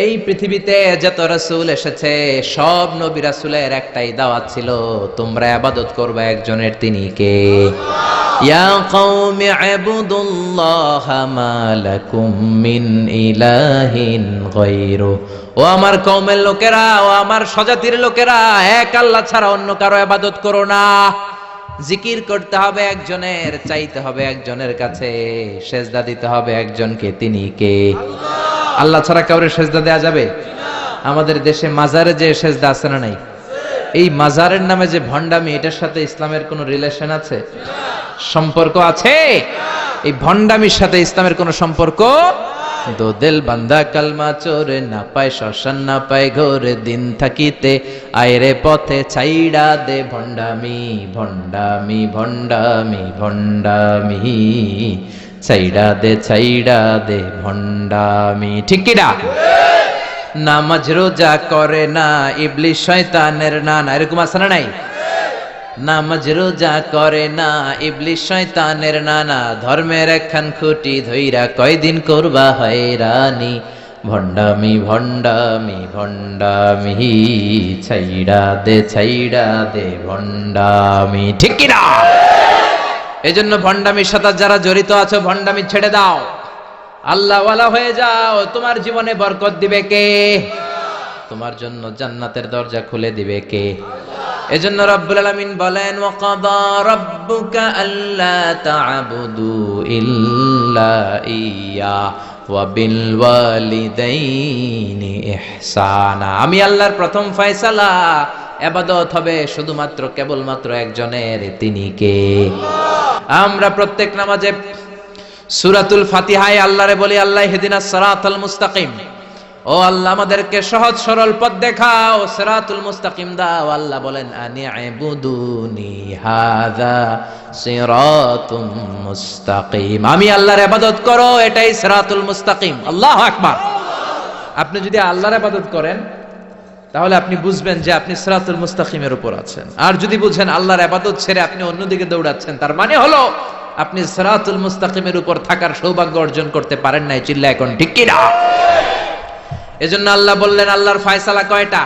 এই পৃথিবীতে যত রাসূল এসেছে, সব নবী রাসূলের একটাই দাওয়াত ছিল, তোমরা ইবাদত করবে একজনের, তিনি কে? ইয়া কওমি ইবুদুল্লাহা মা লাকুম মিন ইলাহিন গায়রু। ও আমার কওমের লোকেরা, ও আমার স্বজাতির লোকেরা, এক আল্লাহ ছাড়া অন্য কারো ইবাদত করো না। জিকির করতে হবে একজনের, চাইতে হবে একজনের কাছে, সেজদা দিতে হবে একজনকে, তিনি কে? আল্লাহ ছাড়া কাউরে সেজদা দেয়া যাবে? আমাদের দেশে মাজারে যে সেজদা আছে না নাই? এই মাজারের নামে যে ভণ্ডামি, এটার সাথে ইসলামের কোনো রিলেশন আছে? সম্পর্ক আছে? এই ভণ্ডামির সাথে ইসলামের কোনো সম্পর্ক? দো দিল বান্দা কালমা চোরে, না পায় শ্মশান না পায় ঘরে, দিন থাকিতে আয়রে পথে ছাইড়া দে ভণ্ডামি ভণ্ডামি ভণ্ডামি ভণ্ডামি, ছাইড়া দে ভণ্ডামি। ঠিক কি না? নামাজ রোজা করে না ইবলিস শয়তানের নানা, এরকম আছে না নাই? নামাজ রোজা করে না ইবলিস শয়তানের নানা, ধর্মের একখান খুঁটি ধইরা কয়দিন করবা হয়রানি, ভণ্ডামি ভণ্ডামি ভণ্ডামি, ছাইড়া দে ভণ্ডামি। ঠিক কি না? এজন্য ভণ্ডামির সাথে যারা জড়িত আছো, ভণ্ডামি ছেড়ে দাও, আল্লাহ ওয়ালা হয়ে যাও। তোমার জীবনে বরকত দিবে কে? তোমার জন্য জান্নাতের দরজা খুলে দিবে কে? এজন্য রব্বুল আলামিন বলেন, ওয়া কাদা রাব্বুকা আল্লা তা'বুদু ইল্লা ইয়্যা ওয়া বিল ওয়ালিদাইনি ইহসানা। আমি আল্লাহর প্রথম ফয়সালা, ইবাদত হবে শুধুমাত্র কেবলমাত্র একজনের, তিনি কে? আমরা প্রত্যেক নামাজে সূরাতুল ফাতিহায় আল্লাহরে বলি, আল্লাহ ইহদিনাস সিরাতাল মুস্তাকিম, ও আল্লাহ আমাদেরকে সহজ সরল পথ দেখাও, সিরাতুল মুস্তাকিম দাও। আল্লাহ বলেন, আনি'বুদুনি হাযা সিরাতুম মুস্তাকিম, আমি আল্লাহর ইবাদত করো, এটাই সিরাতুল মুস্তাকিম। আল্লাহু আকবার। আপনি যদি আল্লাহর ইবাদত করেন তাহলে আপনি বুঝবেন যে আপনি সিরাতুল মুস্তাকিমের উপর আছেন। আর যদি বুঝেন আল্লাহর ইবাদত ছেড়ে আপনি অন্যদিকে দৌড়াচ্ছেন, তার মানে হলো আপনি সিরাতুল মুস্তাকিমের উপর থাকার সৌভাগ্য অর্জন করতে পারেন নাই। চিল্লা এখন ঠিক কি না? এজন্য আল্লাহ বললেন, আল্লাহর ফয়সালা কয়টা?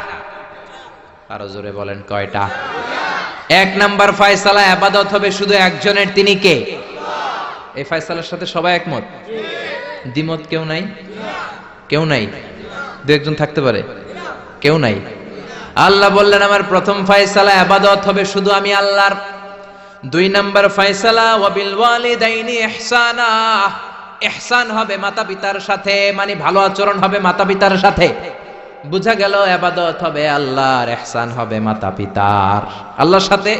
আরো জোরে বলেন, কয়টা? এক নাম্বার ফয়সালা, ইবাদত হবে শুধু একজনের, তিনি কে? এই ফয়সালার সাথে সবাই একমত? দ্বিমত কেউ নাই? কেউ নাই? দু একজন থাকতে পারে, কেউ নাই। আল্লাহ বললেন, আমার প্রথম ফয়সালা ইবাদত হবে শুধু আমি আল্লাহর। দুই নাম্বার ফয়সালা, ওয়া বিল ওয়ালিদাইনি ইহসানা, ইহসান হবে মাতা পিতার সাথে, মানে ভালো আচরণ হবে মাতা পিতার সাথে। বুঝা গেল ইবাদত হবে আল্লাহর, ইহসান হবে মাতা পিতার। আল্লাহর সাথে,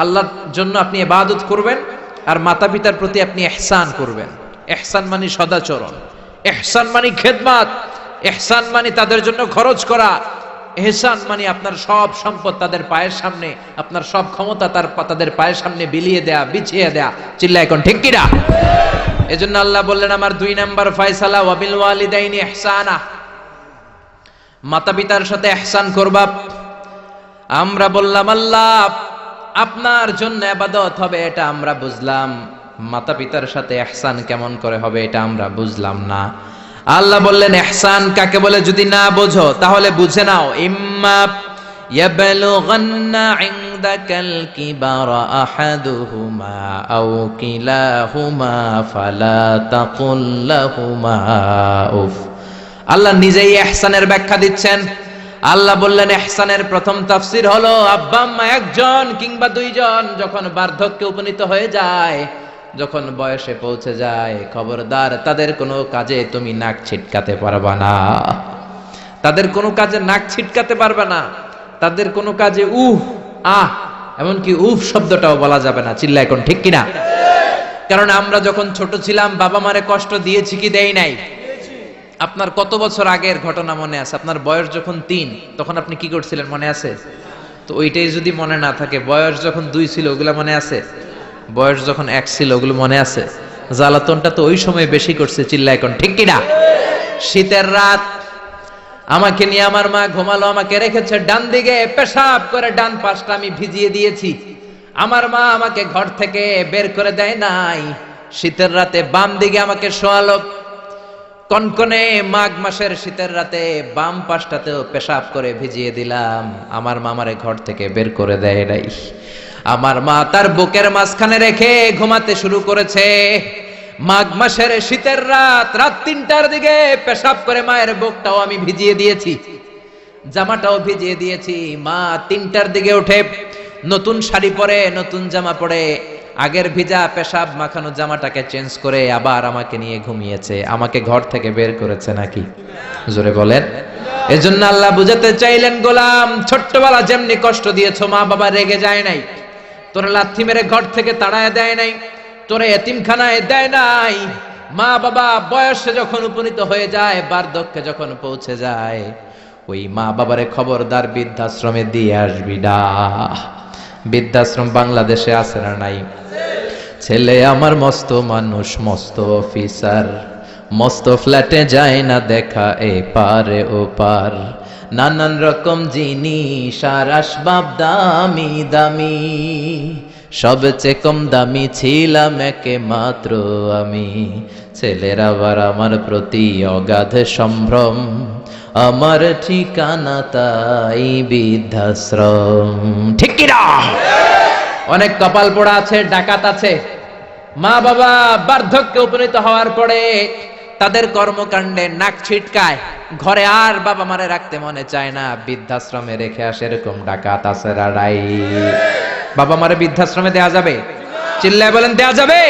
আল্লাহর জন্য আপনি ইবাদত করবেন, আর মাতা পিতার প্রতি আপনি ইহসান করবেন। ইহসান মানে সদাচরণ, ইহসান মানে খেদমত, ইহসান মানে তাদের জন্য খরচ করা, ইহসান মানে আপনার সব সম্পদ তাদের পায়ের সামনে, আপনার সব ক্ষমতা তাদের পায়ের সামনে বিলিয়ে দেয়া, বিছিয়ে দেয়া। চিল্লা এখন ঠিক কি না? এজন্য আল্লাহ বললেন, আমার দুই নাম্বার ফয়সালা, ওয়া বিল ওয়ালিদাইনি ইহসানা, মাতা পিতার সাথে ইহসান করবা। আমরা বললাম, আল্লাহ আপনার জন্য ইবাদত হবে, এটা আমরা বুঝলাম, মাতা পিতার সাথে ইহসান কেমন করে হবে এটা আমরা বুঝলাম না। আল্লাহ বললেন, ইহসান কাকে বলে যদি না বোঝো তাহলে বুঝে নাও, ইম্মা ইয়াবলুগান্না ইনদাকাল কিবারা আহাদুহুমা আও কিলাহুমা ফালা তাকুল লাহুমা উফ। আল্লাহ নিজেই ইহসানের ব্যাখ্যা দিচ্ছেন। আল্লাহ বললেন, ইহসানের প্রথম তাফসীর হলো, আব্বা আম্মা একজন কিংবা দুইজন যখন বার্ধক্যে উপনীত হয়ে যায়, যখন বয়সে পৌঁছে যায়, খবরদার তাদের কোনো কাজে তুমি নাক ছিটকাতে পারবা না, তাদের কোনো কাজে নাক ছিটকাতে পারবে না, তাদের কোনো কাজে উহ আহ এমনকি উফ শব্দটাও বলা যাবে না। চিল্লা এখন ঠিক কিনা? কারণ আমরা যখন ছোট ছিলাম বাবা মারে কষ্ট দিয়েছি কি দেই নাই? আপনার কত বছর আগের ঘটনা মনে আছে? আপনার বয়স যখন 3 তখন আপনি কি করছিলেন মনে আছে? তো ওইটাই যদি মনে না থাকে, বয়স যখন 2 ছিল ওগুলা মনে আছে? বয়স যখন 1 ছিল ওগুলো মনে আছে? জ্বালাতনটা তো ওই সময় বেশি করছে। চিল্লা এখন ঠিক কিনা? শীতের রাত, আমাকে নিয়ে আমার মা ঘুমালো, আমাকে রেখেছে ডান দিকে, পেশাব করে ডান পাশটা আমি ভিজিয়ে দিয়েছি। আমার মা আমাকে ঘর থেকে বের করে দেয় নাই, শীতের রাতে বাম দিকে আমাকে শোয়ালো। কনকনে মাঘ মাসের শীতের রাতে বাম পাশটাতেও পেশাব করে ভিজিয়ে দিলাম, আমার মা আমারে ঘর থেকে বের করে দেয় নাই। আমার মা তার বুকের মাঝখানে রেখে ঘুমাতে শুরু করেছে। মাঘ মাসের শীতের রাত, রাত 3টার দিকে পেশাব করে মায়ের বুকটাও আমি ভিজিয়ে দিয়েছি, জামাটাও ভিজিয়ে দিয়েছি। মা 3টার দিকে উঠে নতুন শাড়ি পরে, নতুন জামা পরে, আগের ভিজা পেশাব মাখানো জামাটাকে চেঞ্জ করে আবার আমাকে নিয়ে ঘুমিয়েছে। আমাকে ঘর থেকে বের করেছে নাকি? জোরে বলেন। এজন্য আল্লাহ বুঝাতে চাইলেন, গোলাম ছোট্টবেলা যেমনি কষ্ট দিয়েছো, মা বাবা রেগে যায় নাই, তোরে লাথি মেরে ঘর থেকে তাড়ায় দেয় নাই, তোরে এতিমখানায় দেয় নাই। মা বাবা বয়সে যখন উপনীত হয়ে যায়, বার্ধক্যে যখন পৌঁছে যায়, ওই মা বাবারে খবরদার বৃদ্ধাশ্রমে দিয়ে আসবি না। বৃদ্ধাশ্রম বাংলাদেশে আছে না নাই? ছেলে আমার মস্ত মানুষ, মস্ত অফিসার, মস্ত ফ্ল্যাটে যায় না দেখা এ পারে ও পার, নানান রকম জিনিস আর আসবাব দামি দামি, সবচেয়ে কম দামি ছিলাম একে মাত্র আমি। ছেলের আবার আমার প্রতি অগাধ সম্ভ্রম, আমার ঠিকানা তাই বৃদ্ধাশ্রম। ঠিক কি না? অনেক কপাল পোড়া আছে, ডাকাত আছে। মা বাবা বার্ধক্যে উপনীত হওয়ার পরে তাদের কর্মকাণ্ডে নাক ছিটকায়, ঘরে আর বাবা মারে রাখতে মনে চায় না, বৃদ্ধাশ্রমে রেখে আসে, এরকম ডাকাত আছে রাড়াই। বাবা মারে বৃদ্ধাশ্রমে দেয়া যাবে? চিল্লায় বলেন দেয়া যাবে?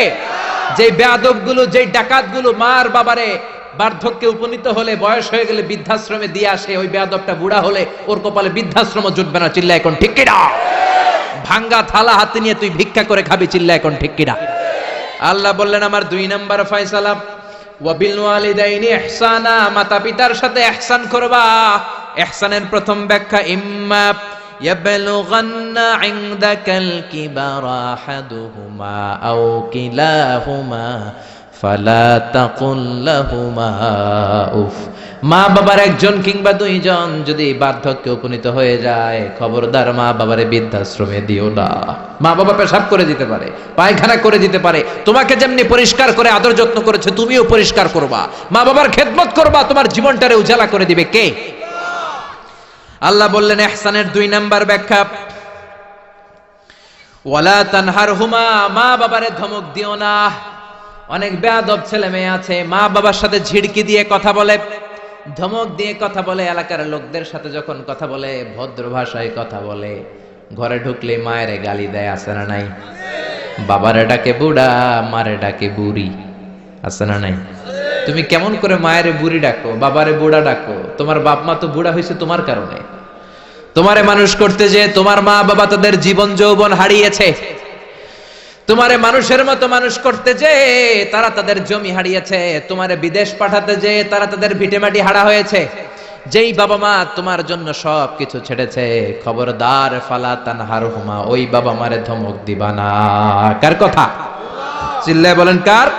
যে বেয়াদব গুলো, যে ডাকাত গুলো মার বাবারে বার্ধক্যে উপনীত হলে, বয়স হয়ে গেলে বৃদ্ধাশ্রমে দিয়ে আসে, ওই বেয়াদবটা বুড়া হলে ওর কপালে বৃদ্ধাশ্রম জুটবে না। চিল্লায় এখন ঠিক কিনা? ভাঙ্গা থালা হাতে নিয়ে তুই ভিক্ষা করে খাবি। চিল্লায় এখন ঠিক কিনা? আল্লাহ বললেন আমার 2 নাম্বার ফয়সালা, ওয়াবিল ওয়ালিদাইনি ইহসানা, মাতা পিতার সাথে ইহসান করবা। ইহসানের প্রথম ব্যাখ্যা, ইম্মা ইয়াবলুগান্না ইনদাকাল কিবারা আহাদুহুমা আও কিলাহুমা ফালা তাকুল লাহুমা উফ। মা বাবার একজন কিংবা 2 জন যদি বার্ধক্যে উপনীত হয়ে যায়, খবরদার মা বাবারে বৃদ্ধাশ্রমে দিও না। মা বাবা পেশাব করে দিতে পারে, পায়খানা করে দিতে পারে, তোমাকে যেমনি পরিষ্কার করে আদর যত্ন করেছে তুমিও পরিষ্কার করবা, মা বাবার খেদমত করবা, তোমার জীবনটারে উজালা করে দিবে কে? আল্লাহ বললেন ইহসানের 2 নাম্বার ব্যাখ্যা, ওয়ালা তানহারহুমা, মা বাবারে ধমক দিও না। অনেক বেয়াদব ছেলে মেয়ে আছে, মা বাবার সাথে ঝিড়কি দিয়ে কথা বলে, ধমক দিয়ে কথা বলে, এলাকার লোকদের সাথে যখন কথা বলে ভদ্র ভাষায় কথা বলে, ঘরে ঢুকলে মায়ের গালি দেয়, আছে না নাই? বাবারে ডাকে বুড়া, মারে ডাকে বুড়ি, আছে না নাই? তুমি কেমন করে মায়ের বুড়ি ডাকো, বাবারে বুড়া ডাকো? তোমার বাপ মা তো বুড়া হয়েছে তোমার কারণে। তোমারে মানুষ করতে যে তোমার মা বাবা তাদের জীবন যৌবন হারিয়েছে। তোমারে মানুষের মতো মানুষ করতে যে তারা তাদের জমি হারিয়েছে। তোমারে বিদেশ পাঠাতে যে তারা তাদের ভিটেমাটি হারা হয়েছে। যেই বাবা মা তোমার জন্য সব কিছু ছেড়েছে, খবরদার ফালা তানহারহুমা, ওই বাবা মারে ধমক দিবা না। কার কথা? চিল্লায় বলেন কার?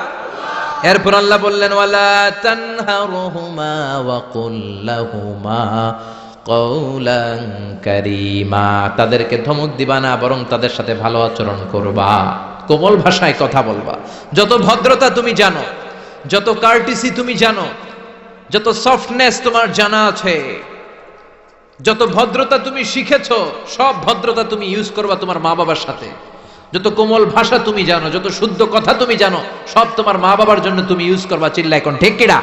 এরপর আল্লাহ বললেন ওয়ালা তানহারহুমা ওয়া কুল লাহুমা কওলান কারীমা, তাদেরকে ধমক দিবা না, বরং তাদের সাথে ভালো আচরণ করবা, কোমল ভাষায় কথা বলবা। যত ভদ্রতা তুমি জানো, যত কার্টিসি তুমি জানো, যত সফটনেস তোমার জানা আছে, যত ভদ্রতা তুমি শিখেছো, সব ভদ্রতা তুমি ইউজ করবা তোমার মা বাবার সাথে। যত কোমল ভাষা তুমি জানো, যত শুদ্ধ কথা তুমি জানো, সব তোমার মা বাবার জন্য তুমি ইউজ করবা। চিল্লা এখন ঠিক কিনা?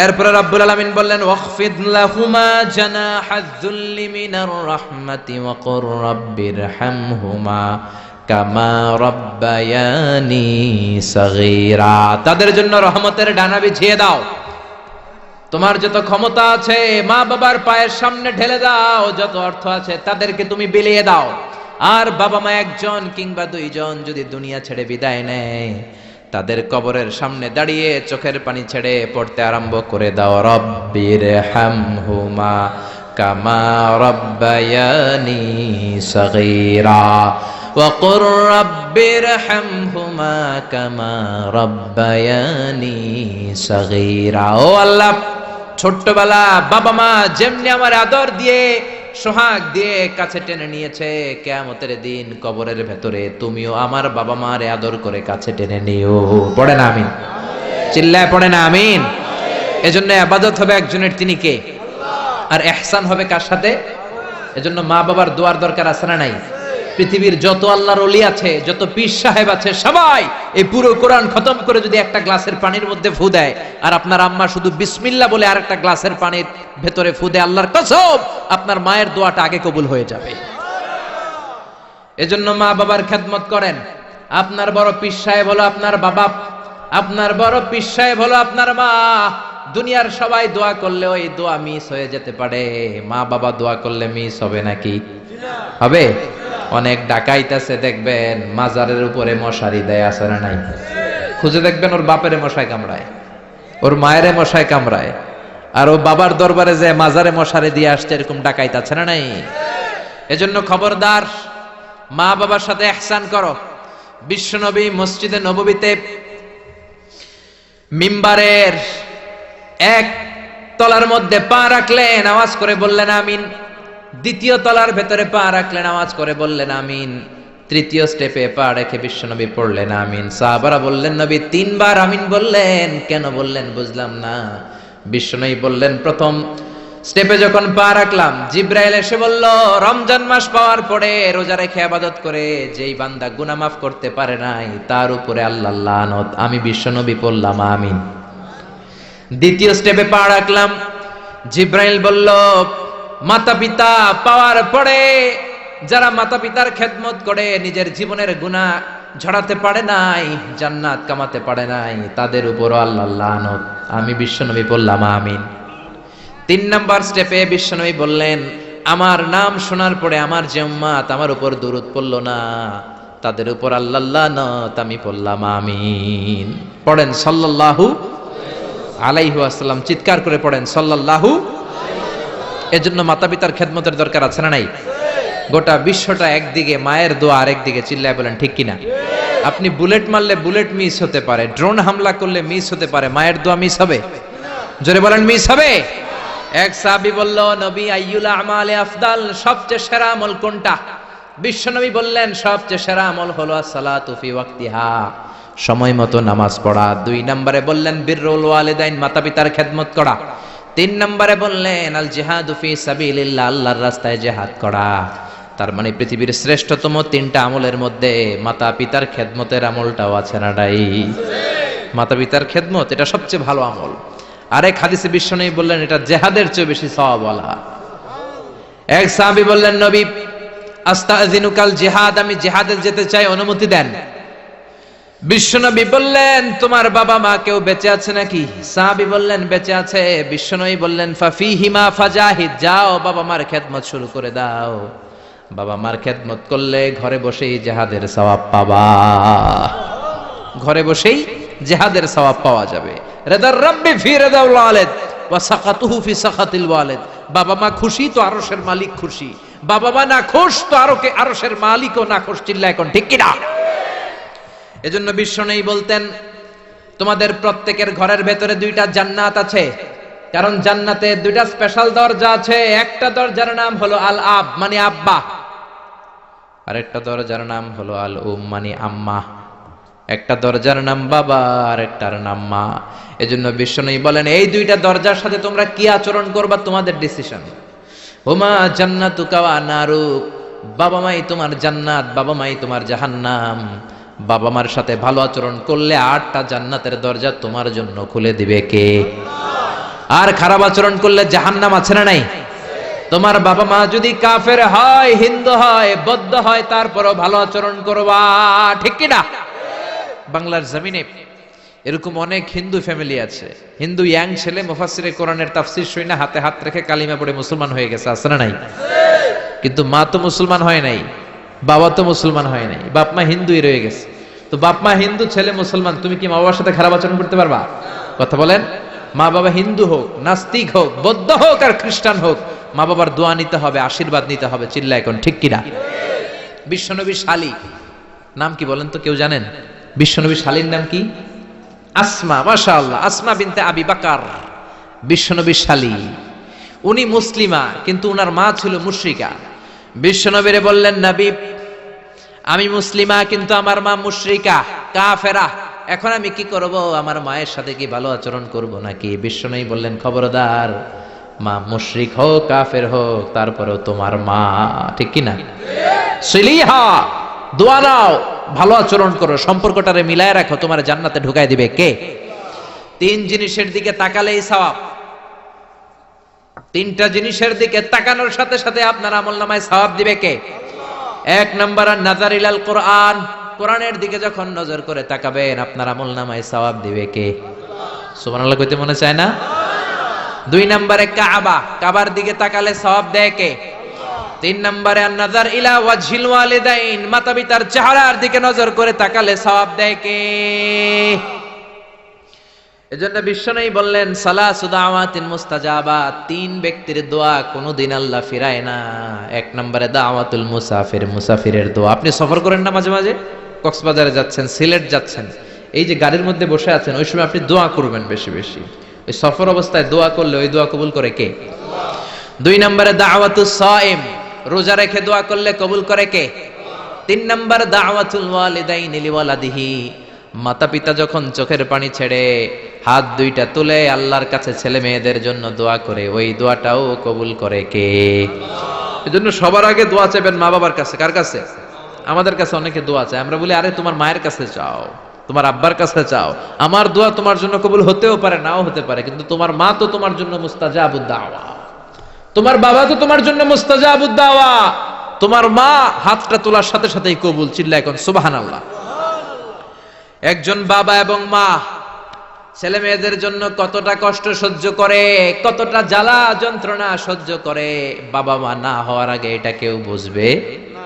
এরপরে রব্বুল আলামিন বললেন ওয়াখফিদ লাহুমা জানাহায যুল্লি মিনার রাহমাতি ওয়া কুর রাব্বিরহামহুমা কামা রাব্বায়ানি সাগীরা, তাদের জন্য রহমতের ডানা বিছিয়ে দাও। তোমার যত ক্ষমতা আছে মা বাবার পায়ের সামনে ঢেলে দাও, যত অর্থ আছে তাদেরকে তুমি বিলিয়ে দাও। আর বাবা মা একজন কিংবা 2 জন যদি দুনিয়া ছেড়ে বিদায় নেয়, তাদের কবরের সামনে দাঁড়িয়ে চোখের পানি ছেড়ে পড়তে আরম্ভ করে দাও, রব্বিরহামহুমা কামা রাব্বায়ানি সাগীরা ওয়া কুর রাব্বিরহামহুমা কামা রাব্বায়ানি সাগীরা। ও আল্লাহ, ছোট্টবেলা বাবা মা যেমনি আমার আদর দিয়ে সোহাগ দিয়ে কাছে টেনে নিয়েছে, কিয়ামতের দিন কবরের ভেতরে তুমিও আমার বাবা মারে আদর করে কাছে টেনে নিও। পড়ে না আমিন? চিল্লায় পড়ে না আমিন? এজন্য ইবাদত হবে একজনের, তিনি কে? আর ইহসান হবে কার সাথে? এজন্য মা বাবার দোয়ার দরকার আছে না নাই? পৃথিবীর যত আল্লাহর ওলি আছে, যত পীর সাহেব আছে, সবাই এই পুরো কোরআন খতম করে যদি একটা গ্লাসের পানির মধ্যে ফু দেয়, আর আপনার আম্মা শুধু বিসমিল্লাহ বলে আরেকটা গ্লাসের পানির ভেতরে ফু দেয়, আল্লাহর কসম আপনার মায়ের দোয়াটা আগে কবুল হয়ে যাবে। এজন্য মা বাবার খেদমত করেন। আপনার বড় পীর সাহেব হলো আপনার বাবা, আপনার বড় পীর সাহেব হলো আপনার মা। দুনিয়ার সবাই দোয়া করলে ওই দোয়া মিস হয়ে যেতে পারে, মা বাবা দোয়া করলে মিস হবে নাকি? হবে। অনেক ডাকাইত আছে দেখবেন মাজারের উপরে মশারি দেয়, আছে না নাই? খুঁজে দেখবেন ওর বাপেরে মশায় কামড়ায়, ওর মায়েরে মশায় কামড়ায়, আর ও বাবার দরবারে যায় মাজারে মশারি দিয়ে আসছে, এরকম ডাকাইত আছে না নাই? এজন্য খবরদার, মা বাবার সাথে ইহসান করো। বিশ্বনবী মসজিদে নববীতে মিম্বারের 1 তলার মধ্যে পা রাখলেন, আওয়াজ করে বললেন আমিন। 2য় তলার ভেতরে পা রাখলেন, আওয়াজ করে বললেন আমিন। 3য় স্টেপে পা রেখে বিশ্বনবী পড়লেন আমিন। সাহাবারা বললেন নবী 3 বার আমিন বললেন, কেন বললেন বুঝলাম না। বিশ্বনবী বললেন প্রথম স্টেপে যখন পা রাখলাম, জিব্রাইল এসে বলল রমজান মাস পাওয়ার পরে রোজা রেখে ইবাদত করে যেই বান্দা গুনাহ মাফ করতে পারে নাই, তার উপরে আল্লাহর লানত। আমি বিশ্বনবী পড়লাম আমিন। 2য় স্টেপে পা রাখলাম, জিব্রাইল বলল, মাতা পিতা পাওয়ার পরে যারা মাতা পিতার খেদমত করে নিজের জীবনের গুনাহ ঝরাতে পারে নাই, জান্নাত কামাতে পারে নাই, তাদের উপরও আল্লাহর লানত। আমি বিশ্বনবী বললাম আমিন। 3 নাম্বার স্টেপে বিশ্বনবী বললেন, আমার নাম শোনার পরে আমার যে উম্মত আমার উপর দুরূদ পড়ল না, তাদের উপর আল্লাহর লানত। আমি বললাম আমিন। পড়েন সাল্লাল্লাহু আলাইহি ওয়াসাল্লাম, চিৎকার করে পড়েন সাল্লাল্লাহু। এজন্য মাতা পিতার খেদমতের দরকার আছে না নাই? গোটা বিশ্বটা একদিকে, মায়ের দোয়া আরেকদিকে, চিল্লায় বলেন ঠিক কিনা? আপনি বুলেট মারলে বুলেট মিস হতে পারে, ড্রোন হামলা করলে মিস হতে পারে, মায়ের দোয়া মিস হবে? জোরে বলেন মিস হবে? এক সাহাবী বলল, নবী আইয়ুল আমালে আফদাল, সবচেয়ে সেরা আমল কোনটা? বিশ্বনবী বললেন, সবচেয়ে সেরা আমল হলো সালাতু ফি ওয়াক্তিহা, সময় মতো নামাজ পড়া। 2 নম্বরে বললেন বিররুল ওয়ালিদাইন, মাতা পিতার খেদমত করা। 3 নম্বরে বললেন আল জিহাদু ফি সাবিলিল্লাহ, আল্লাহর রাস্তায় জিহাদ করা। তার মানে পৃথিবীর শ্রেষ্ঠতম 3টা আমলের মধ্যে মাতা পিতার খেদমতের আমলটাও আছে না নাই? মাতা পিতার খেদমত এটা সবচেয়ে ভালো আমল। আরেক হাদিসে বিশ্বনবী বললেন এটা জিহাদের চেয়ে বেশি সওয়াবওয়ালা। এক সাহাবী বললেন, নবী আস্তাযিনুকাল জিহাদ, আমি জিহাদে যেতে চাই, অনুমতি দেন। বিশ্বনবী বললেন, তোমার বাবা মা কেউ বেঁচে আছে নাকি? সাহাবী বললেন বেঁচে আছে। বিশ্বনবী বললেন ফাফিহিমা ফাজাহিদ, যাও বাবা মার খেদমত শুরু করে দাও। বাবা মার খেদমত করলে ঘরে বসেই জিহাদের সওয়াব পাবা, ঘরে বসেই জিহাদের সওয়াব পাওয়া যাবে। রিদার রাব্বি ফি রিদাল ওয়ালিদ ওয়া সাকাতুহু ফি সাকাতিল ওয়ালিদ, বাবা মা খুশি তো আরশের মালিক খুশি, বাবা মা না খুশ তো আরশের মালিকও না খুশ। চিল্লায় এখন ঠিক কিনা? এজন্য বিশ্বনবী বলতেন, তোমাদের প্রত্যেকের ঘরের ভেতরে 2টা জান্নাত আছে, কারণ জান্নাতে 2টা স্পেশাল দরজা আছে। একটা দরজার নাম হলো আল আব মানে আব্বা, আর একটা দরজার নাম হলো আল উম মানে আম্মা। একটা দরজার নাম বাবা আর একটার নাম মা। এজন্য বিশ্বনবী বলেন, এই 2টা দরজার সাথে তোমরা কি আচরণ করবা তোমাদের ডিসিশন। হুমা জান্নাতুকা ওয়া নারুক, বাবা মাই তোমার জান্নাত, বাবা মাই তোমার জাহান্নাম। বাবা মার সাথে ভালো আচরণ করলে 8টা জান্নাতের দরজা তোমার জন্য খুলে দিবে কে? আর খারাপ আচরণ করলে জাহান্নাম আছে না নাই? তোমার বাবা মা যদি কাফের হয়, হিন্দু হয়, বৌদ্ধ হয়, তারপরও ভালো আচরণ করবা, ঠিক কিনা? বাংলার জমিনে এরকম অনেক হিন্দু ফ্যামিলি আছে, হিন্দু ইয়াং ছেলে মুফাসসিরে কোরআনের তাফসীর শুনে হাতে হাত রেখে কালিমা পড়ে মুসলমান হয়ে গেছে, আছে না নাই? কিন্তু মা তো মুসলমান হয় নাই, বাবা তো মুসলমান হয় নাই, বাপ মা হিন্দুই রয়ে গেছে। তো বাপ মা হিন্দু, ছেলে মুসলমান, তুমি কি মা বাবার সাথে খারাপ আচরণ করতে পারবা? কথা বলেন। মা বাবা হিন্দু হোক, নাস্তিক হোক, বৌদ্ধ হোক আর খ্রিস্টান হোক, মা বাবার দোয়া নিতে হবে, আশীর্বাদ নিতে হবে। চিল্লা এখন ঠিক কিনা? বিশ্বনবী শালী নাম কি বলেন তো, কেউ জানেন? বিশ্বনবী শালীর নাম কি? আসমা। মাশাআল্লাহ, আসমা বিনতে আবি বকর বিশ্বনবী শালী। উনি মুসলিমা, কিন্তু উনার মা ছিল মুশরিকা। বিশ্বনবীরে বললেন, নবী আমি মুসলিমা কিন্তু আমার মা মুশরিকা, কাফেরা, এখন আমি কি করব? আমার মায়ের সাথে কি ভালো আচরণ করব নাকি? বিশ্বনবী বললেন, খবরদার, মা মুশরিক হোক কাফের হোক তারপরেও তোমার মা, ঠিক কিনা? সিলিহা, দোয়া দাও, ভালো আচরণ করো, সম্পর্কটারে মিলায় রাখো, তোমার জান্নাতে ঢুকায় দিবে কে? 3 জিনিসের দিকে তাকালেই সওয়াব। 3টা জিনিসের দিকে তাকানোর সাথে সাথে আপনার আমলনামায় সওয়াব দিবে কে? 1 নাম্বার নাযার ইলাল কোরআন, কোরআনের দিকে যখন নজর করে তাকাবেন আপনার আমলনামায় সওয়াব দিবে কে? সুবহানাল্লাহ কইতে মনে চায় না? 2 নম্বরে কাবা, কাবার দিকে তাকালে সওয়াব দেয় কে? 3 নম্বরে আন-নাযার ইলা ওয়াজহিল ওয়ালিদাইন, মাতা পিতার চেহারার দিকে নজর করে তাকালে সওয়াব দেয় কে? এজন্য বিশ্বনবী বললেন, সালাসু দাওয়াতিন মুস্তাজাবাত, 3 ব্যক্তির দোয়া কোনদিন আল্লাহ ফিরায় না। 1 নম্বরে দাওয়াতুল মুসাফির, মুসাফিরের দোয়া। আপনি সফর করেন না মাঝে মাঝে, কক্সবাজারে যাচ্ছেন, সিলেট যাচ্ছেন, এই যে গাড়ির মধ্যে বসে আছেন, ওই সময় আপনি দোয়া করবেন বেশি বেশি। ওই সফর অবস্থায় দোয়া করলে ওই দোয়া কবুল করে কে? 2 নম্বরে দাওয়াতুস সাইম, রোজা রেখে দোয়া করলে কবুল করে কে? 3 নম্বর দাওয়াতুল ওয়ালিদাইনি লিওয়ালাদিহি, মাতা পিতা যখন চোখের পানি ছেড়ে হাত 2টা তুলে আল্লাহর কাছে ছেলে মেয়েদের জন্য দোয়া করে, ওই দোয়াটাও কবুল করে কে? এজন্য সবার আগে দোয়া চাইবেন মা বাবার কাছে। কার কাছে? আমাদের কাছে অনেকে দোয়া চায়, আমরা বলি আরে তোমার মায়ের কাছে চাও, তোমার আব্বার কাছে চাও। আমার দোয়া তোমার জন্য কবুল হতেও পারে, নাও হতে পারে, কিন্তু তোমার মা তো তোমার জন্য মুস্তাজাবুদ দাওয়া, তোমার বাবা তো তোমার জন্য মুস্তাজাবুদ দাওয়া। তোমার মা হাতটা তোলার সাথে সাথেই কবুল। চিল্লা এখন সুবহানাল্লাহ। একজন বাবা এবং মা ছেলে মেয়েদের জন্য কতটা কষ্ট সহ্য করে, কতটা জ্বালা যন্ত্রণা সহ্য করে, বাবা মা না হওয়ার আগে এটা কেউ বুঝবে না।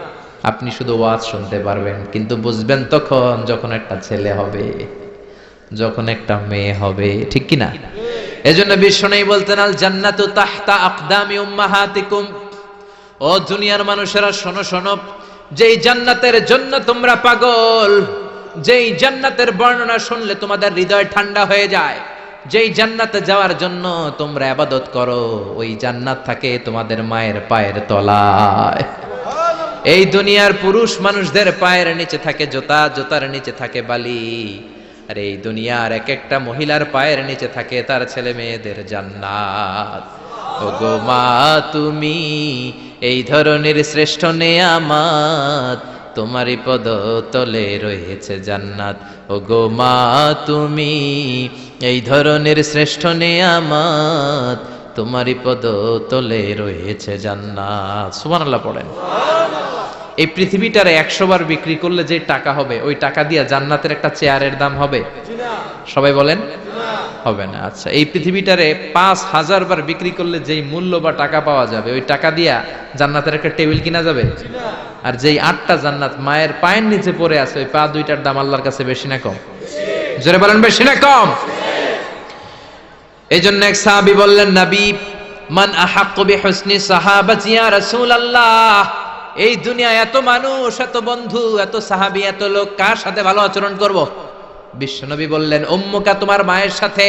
আপনি শুধু ওয়াজ শুনতে পারবেন, কিন্তু বুঝবেন তখন যখন একটা ছেলে হবে, যখন একটা মেয়ে হবে, ঠিক কি না? এজন্য বিশ্বনবী বলতেন, আল জান্নাতু তাহতা আকদামি উম্মাহাতিকুম। ও দুনিয়ার মানুষেরা শোনো শোনো, যেই জান্নাতের জন্য তোমরা পাগল, যেই জান্নাতের বর্ণনা শুনলে তোমাদের হৃদয় ঠান্ডা হয়ে যায়, যেই জান্নাতে যাওয়ার জন্য তোমরা ইবাদত করো, ওই জান্নাত থাকে তোমাদের মায়ের পায়ের তলায়। এই দুনিয়ার পুরুষ মানুষদের পায়ের নিচে থাকে জুতা, জুতার নিচে থাকে বালি, আর এই দুনিয়ার এক একটা মহিলার পায়ের নিচে থাকে তার ছেলে মেয়েদের জান্নাত। ওগো মা তুমি এই ধরনের শ্রেষ্ঠ নেয়ামত, তোমারই পদ তলে রয়েছে জান্নাত। ওগো মা তুমি এই ধরনের শ্রেষ্ঠ নেয়ামত, তোমারই পদ তলে রয়েছে জান্নাত। সুবহানাল্লাহ পড়েন। এই পৃথিবীটারে 100 বার বিক্রি করলে যে টাকা হবে, ওই টাকা দিয়া জান্নাতের একটা চেয়ারের দাম হবে? সবাই বলেন হবে না। আচ্ছা, এই পৃথিবীটারে 5000 বার বিক্রি করলে যেই মূল্য বা টাকা পাওয়া যাবে, ওই টাকা দিয়া জান্নাতের একটা টেবিল কিনা যাবে? আর যেই 8টা জান্নাত মায়ের পায়ের নিচে পড়ে আছে, ওই পা দুইটার দাম আল্লাহর কাছে বেশি না কম? জোরে বলেন বেশি না কম? এই জন্য এক সাহাবী বললেন, নবী মান আহাক্কু বিহুসনি সাহাবাতি ইয়া রাসূলুল্লাহ, এই দুনিয়া এত মানুষ, এত বন্ধু, এত সাহাবী, এত লোক, কার সাথে ভালো আচরণ করব? বিশ্বনবী বললেন, উম্মুকা, তোমার মায়ের সাথে,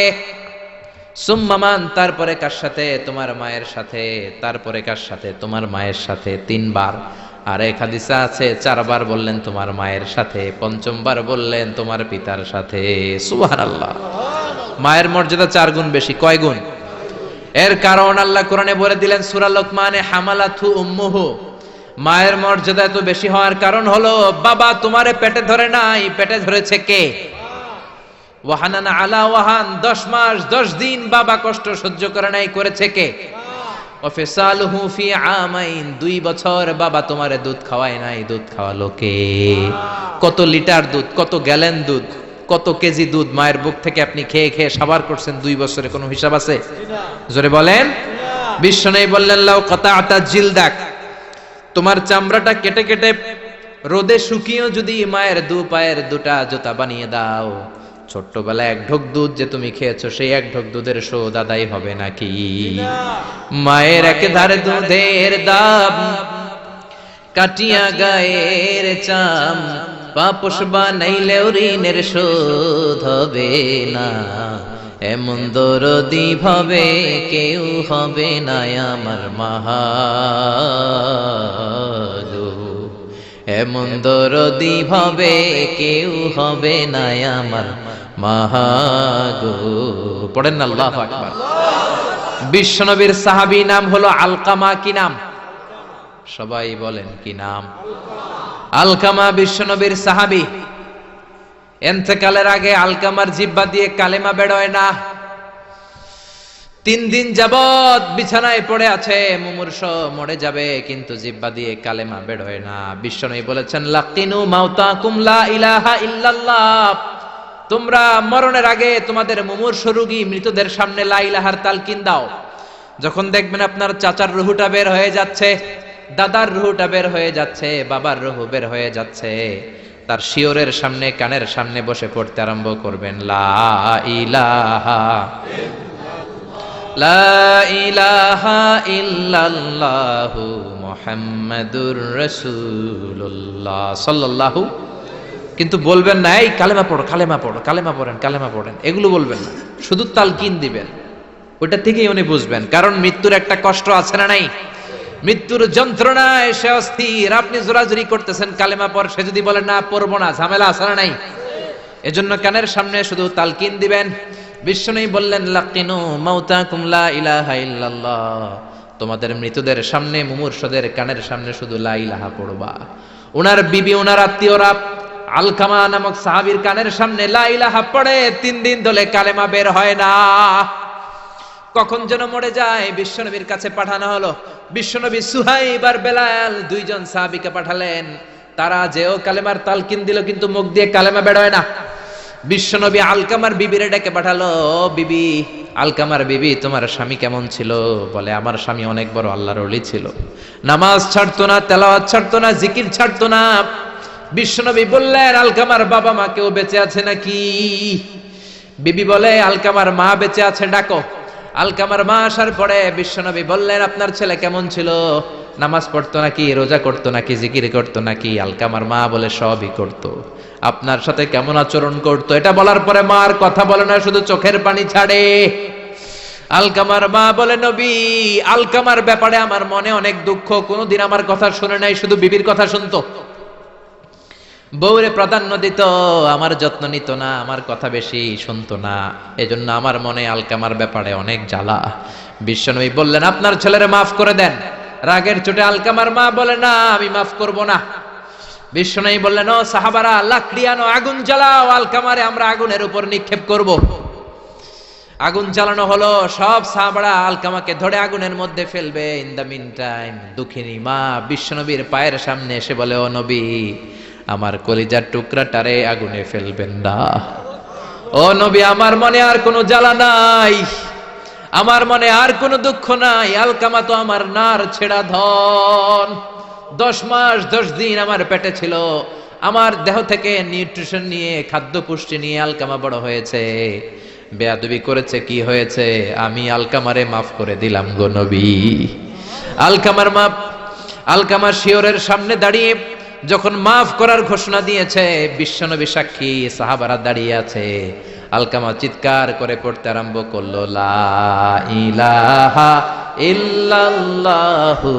সুম্মা মান, তারপরে কার সাথে? তোমার মায়ের সাথে, তারপরে কার সাথে? তোমার মায়ের সাথে। 3 বার। আর এক হাদিসে আছে 4 বার বললেন তোমার মায়ের সাথে, 5ম বার বললেন তোমার পিতার সাথে। সুবহানাল্লাহ। মায়ের মর্যাদা 4 গুণ বেশি। কয় গুণ? এর কারণ আল্লাহ কোরআনে বলে দিলেন সূরা লোকমানে, হামালাথু উম্মুহু। মায়ের মর্যাদা এত বেশি হওয়ার কারণ হলো, বাবা তোমারে পেটে ধরে নাই, পেটে ধরেছে কে? ওয়াহানানা আলা ওয়াহান, 10 মাস 10 দিন বাবা কষ্ট সহ্য করে নাই, করেছে কে? ওয়াফিসালুহু ফি আমাইন, 2 বছর বাবা তোমারে দুধ খাওয়ায় নাই, দুধ খাওয়ালো কে? কত লিটার দুধ, কত গ্যালন দুধ, কত কেজি দুধ মায়ের বুক থেকে আপনি খেয়ে খেয়ে সাবার করছেন 2 বছরে, কোনো হিসাব আছে? জোরে বলেন। বিশ্বনবী বললেন, লাউ কাতাআতা জিলদাক, তোমার চামড়াটা কেটে কেটে রোদে শুকিয়েও যদি মায়ের 2 পায়ের 2টা জুতা বানিয়ে দাও, ছোট্টবেলায় 1 ঢোক দুধ যে তুমি খেয়েছো, সেই 1 ঢোক দুধের শোধ আদায় হবে নাকি? মায়ের একেধারে দুধের দাম, কাটিয়া গায়ের চাম, পাপোশ বানাইলেও ঋণের শোধ হবে না। এমন দরদি ভাবে কেউ হবে না আমার মা গো, এমন দরদি ভাবে কেউ হবে না আমার মা গো। পড়েন না আল্লাহু আকবার। বিশ্বনবীর সাহাবী নাম হলো আলকামা। কি নাম? সবাই বলেন কি নাম? আলকামা বিশ্বনবীর সাহাবী। ইন্তেকালের আগে আলকামার জিহ্বা দিয়ে কালেমা বেরোয় না। 3 দিন যাবত বিছানায় পড়ে আছে, মুমূর্ষ, মরে যাবে, কিন্তু জিহ্বা দিয়ে কালেমা বেরোয় না। বিশ্বনবী বলেছেন, লাকিনু মাউতাকুম লা ইলাহা ইল্লাল্লাহ, তোমরা মরণের আগে তোমাদের মুমূর্ষ রোগী মৃতদের সামনে লা ইলাহার তালকিন দাও। যখন দেখবেন আপনার চাচার রুহুটা বের হয়ে যাচ্ছে, দাদার রুহুটা বের হয়ে যাচ্ছে, বাবার রুহু বের হয়ে যাচ্ছে, তার শিওরের সামনে, কানের সামনে বসে পড়তে আরম্ভ করবেন, লা ইলাহা লা ইলাহা ইল্লাল্লাহু মুহাম্মাদুর রাসূলুল্লাহ সাল্লাল্লাহু। কিন্তু বলবেন না এই কালেমা পড়ো, কালেমা পড়ো, কালেমা পড়েন, কালেমা পড়েন, এগুলো বলবেন না, শুধু তালকিন দিবেন। ওইটা থেকেই উনি বুঝবেন, কারণ মৃত্যুর একটা কষ্ট আছে না নাই? মৃত্যুর যন্ত্রণায় সে অস্থির, আপনি জোরাজুরি করতেছেন কালেমা পড়, সে যদি বলে না পড়বো না, ঝামেলা আছে না নাই? এজন্য কানের সামনে শুধু তালকিন দিবেন। বিশ্বনবী বললেন, লাকিনু মাউতাকুম লা ইলাহা ইল্লাল্লাহ, তোমাদের মৃতদের সামনে, মুমূর্ষদের কানের সামনে শুধু লা ইলাহা পড়বা। ওনার বিবি, ওনার আত্মীয়রা আলকামা নামক সাহাবীর কানের সামনে লা ইলাহা পড়ে 3 দিন ধরে কালেমা বের হয় না। কখন যেন মরে যায়, বিশ্বনবীর কাছে পাঠানো হলো। বিশ্বনবী সুহাইব আর বেলাল দুইজন সাহাবীকে পাঠালেন। তারা যেও কালেমার তালকিন দিল, কিন্তু মুখ দিয়ে কালেমা বের হয় না। বিশ্বনবী আলকামার বিবিরে ডেকে পাঠালো, বিবি, আলকামার বিবি, তোমার স্বামী কেমন ছিল? বলে, আমার স্বামী অনেক বড় আল্লাহর ওলি ছিল, নামাজ ছাড়তো না, তেলাওয়াত ছাড়তো না, জিকির ছাড়তো না। বিশ্বনবী বললেন, আলকামার বাবা মা কেউ বেঁচে আছে নাকি? বিবি বলে, আলকামার মা বেঁচে আছে, ডাকো। আলকামার মা আসার পরে বিশ্বনবী বললেন, আপনার ছেলে কেমন ছিল? নামাজ পড়তো নাকি, রোজা করতো নাকি, জিকির করতো নাকি? আলকামার মা বলে, সবই করতো। আপনার সাথে কেমন আচরণ করতো? এটা বলার পরে মার কথা বলে না, শুধু চোখের পানি ছাড়ে। আলকামার মা বলে, নবী, আলকামার ব্যাপারে আমার মনে অনেক দুঃখ, কোনোদিন আমার কথা শুনে নাই, শুধু বিবির কথা শুনতো, বউরে প্রাধান্য দিত, আমার যত্ন নিত না, আমার কথা বেশি শুনতো না, এজন্য আমার মনে আলকামার ব্যাপারে অনেক জ্বালা। বিশ্বনবী বললেন, আপনার ছেলেরে মাফ করে দেন। রাগের চোটে আলকামার মা বলে, না, আমি মাফ করব না। বিশ্বনবী বললেন, ও সাহাবারা, লাকড়ি আনো, আগুন জ্বালাও, আলকামারে আমরা আগুনের উপর নিক্ষেপ করব। আগুন জ্বালানো হলো, সব সাহাবারা আলকামাকে ধরে আগুনের মধ্যে ফেলবে। ইন দ্য মিন টাইম দুঃখিনী মা বিশ্বনবীর পায়ের সামনে এসে বলে, ও নবী, আমার কলিজার টুকরাটারে আগুনে ফেলবেন না। ও নবী, আমার মনে আর কোনো জ্বালা নাই, আমার মনে আর কোনো দুঃখ নাই। আলকামা তো আমার নার ছেড়া ধন। 10 মাস 10 দিন আমার পেটে ছিল, আমার দেহ থেকে নিউট্রিশন নিয়ে, খাদ্য পুষ্টি নিয়ে আলকামা বড় হয়েছে। বেয়াদবি করেছে, কি হয়েছে? আমি আলকামারে মাফ করে দিলাম গো নবী। আলকামার মা, আলকামার শিয়রের সামনে দাঁড়িয়ে যখন মাফ করার ঘোষণা দিয়েছে, বিশ্বনবী সাক্ষী, সাহাবারা দাঁড়িয়ে আছে। আলকামা চিৎকার করে পড়তে আরম্ভ করলো, লা ইলাহা ইল্লাল্লাহু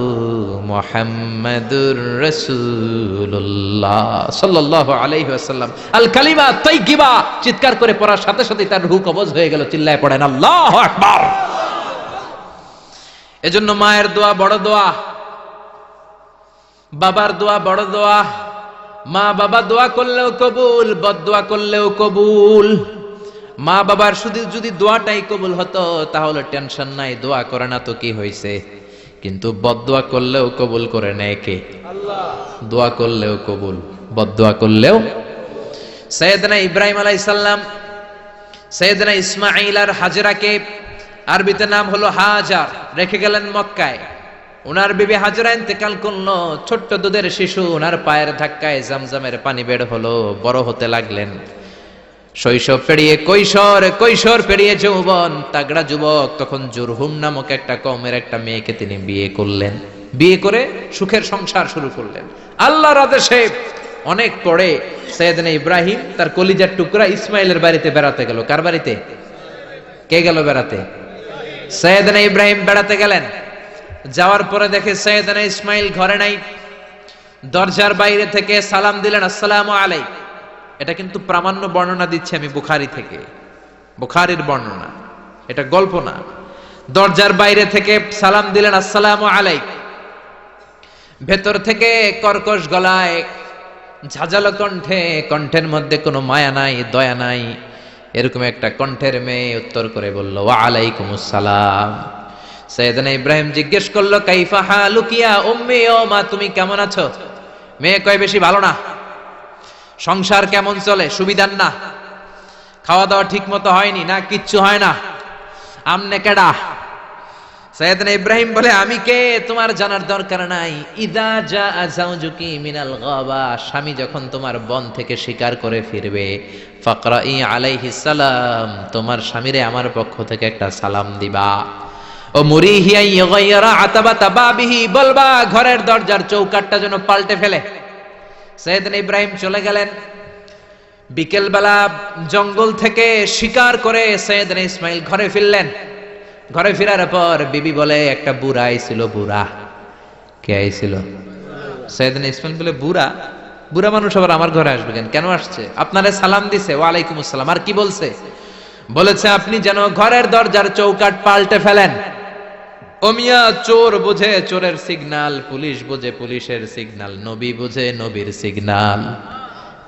মুহাম্মাদুর রাসূলুল্লাহ সাল্লাল্লাহু আলাইহি ওয়াসাল্লাম। আল কালিমা তাইয়্যিবা চিৎকার করে পড়ার সাথে সাথে তার রূহ কবজ হয়ে গেল। চিল্লায় পড়েন আল্লাহু আকবার। এজন্য মায়ের দোয়া বড় দোয়া, বাবার দোয়া বড় দোয়া। মা বাবা দোয়া করলেও কবুল, বদদোয়া করলেও কবুল। মা বাবার শুধু যদি দোয়াটাই কবুল হতো তাহলে টেনশন নাই, দোয়া করে না তো কি হয়েছে। কিন্তু বদদোয়া করলেও কবুল করে নেয় কে? আল্লাহ। দোয়া করলেও কবুল, বদদোয়া করলেও। সাইয়েদনা ইব্রাহিম আলাইহিস সালাম সাইয়েদনা ইসমাঈল আর হাজরাকে, আরবিতে নাম হলো হাজার, রেখে গেলেন মক্কায়। ওনার বিবি হাজরা ইন্তেকাল করলো, ছোট্ট দুধের শিশু, ওনার পায়ের ধাক্কায় জামজামের পানি বের হলো, বড় হতে লাগলেন। শৈশব পেরিয়ে কৈশোর, কৈশোর পেরিয়ে যৌবন, তাগড়া যুবক। তখন জুরহুম নামক একটা কওমের একটা মেয়েকে তিনি বিয়ে করলেন। বিয়ে করে সুখের সংসার শুরু করলেন আল্লাহর আদেশে। অনেক পরে সাইয়েদনা ইব্রাহিম তার কলিজার টুকরা ইসমাইলের বাড়িতে বেড়াতে গেল। কার বাড়িতে? কে গেল বেড়াতে? সাইয়েদনা ইব্রাহিম বেড়াতে গেলেন। যাওয়ার পরে দেখে সাইয়েদনা ইসমাইল ঘরে নাই। দরজার বাইরে থেকে সালাম দিলেন, আসসালামু আলাইকুম। এটা কিন্তু প্রামাণ্য বর্ণনা দিচ্ছি আমি বুখারী থেকে, বুখারীর বর্ণনা, এটা গল্প না। দরজার বাইরে থেকে সালাম দিলেন, আসসালামু আলাইকুম। ভেতর থেকে কর্কশ গলায়, ঝাঁঝালো কণ্ঠে, কণ্ঠের মধ্যে কোনো মায়া নাই, দয়া নাই, এরকম একটা কণ্ঠের মেয়ে উত্তর করে বলল, ওয়া আলাইকুমুস সালাম। সাইয়েদনা ইব্রাহিম জিজ্ঞেস করলো, কাইফা হালুকি ইয়া উম্মি, ও মা তুমি কেমন আছো? মেয়ে কয়, বেশি ভালো না। সংসার কেমন চলে? সুবিধার না? খাওয়া দাওয়া ঠিক মতো হয়নি না? কিচ্ছু হয় না? আমনে কেডা? সাইয়েদনা ইব্রাহিম বলে, আমি কে তোমার জানার দরকার নাই। ইদা জাআ যাওজুকি মিনাল গাবা, স্বামী যখন তোমার বন থেকে শিকার করে ফিরবে, ফাকরাই আলাইহিস সালাম, তোমার স্বামীরে আমার পক্ষ থেকে একটা সালাম দিবা। ও মুরিহিয়া ইয়গাইরা আতাবাতা বাবিহি, বলবা ঘরের দরজার চৌকাঠটা যেন পাল্টে ফেলে। সাইয়েদনা ইব্রাহিম চলে গেলেন। বিকেল বেলা জঙ্গল থেকে শিকার করে সাইয়েদনা ইসমাইল ঘরে ফিরলেন। ঘরে ফেরার পর বিবি বলে, একটা বুড়া আইছিল। বুড়া? কে আইছিল? সাইয়েদনা ইসমাইল বলে, বুড়া? বুড়া মানুষ আবার আমার ঘরে আসবে কেন? কেন আসছে? আপনারে সালাম দিছে, ওয়া আলাইকুমুস সালাম। আর কি বলছে? বলেছে, আপনি যেন ঘরের দরজার চৌকাঠ পাল্টে ফেলেন। ওমিয়া, চোর বোঝে চোরের সিগন্যাল, পুলিশ বোঝে পুলিশের সিগন্যাল, নবী বোঝে নবীর সিগন্যাল।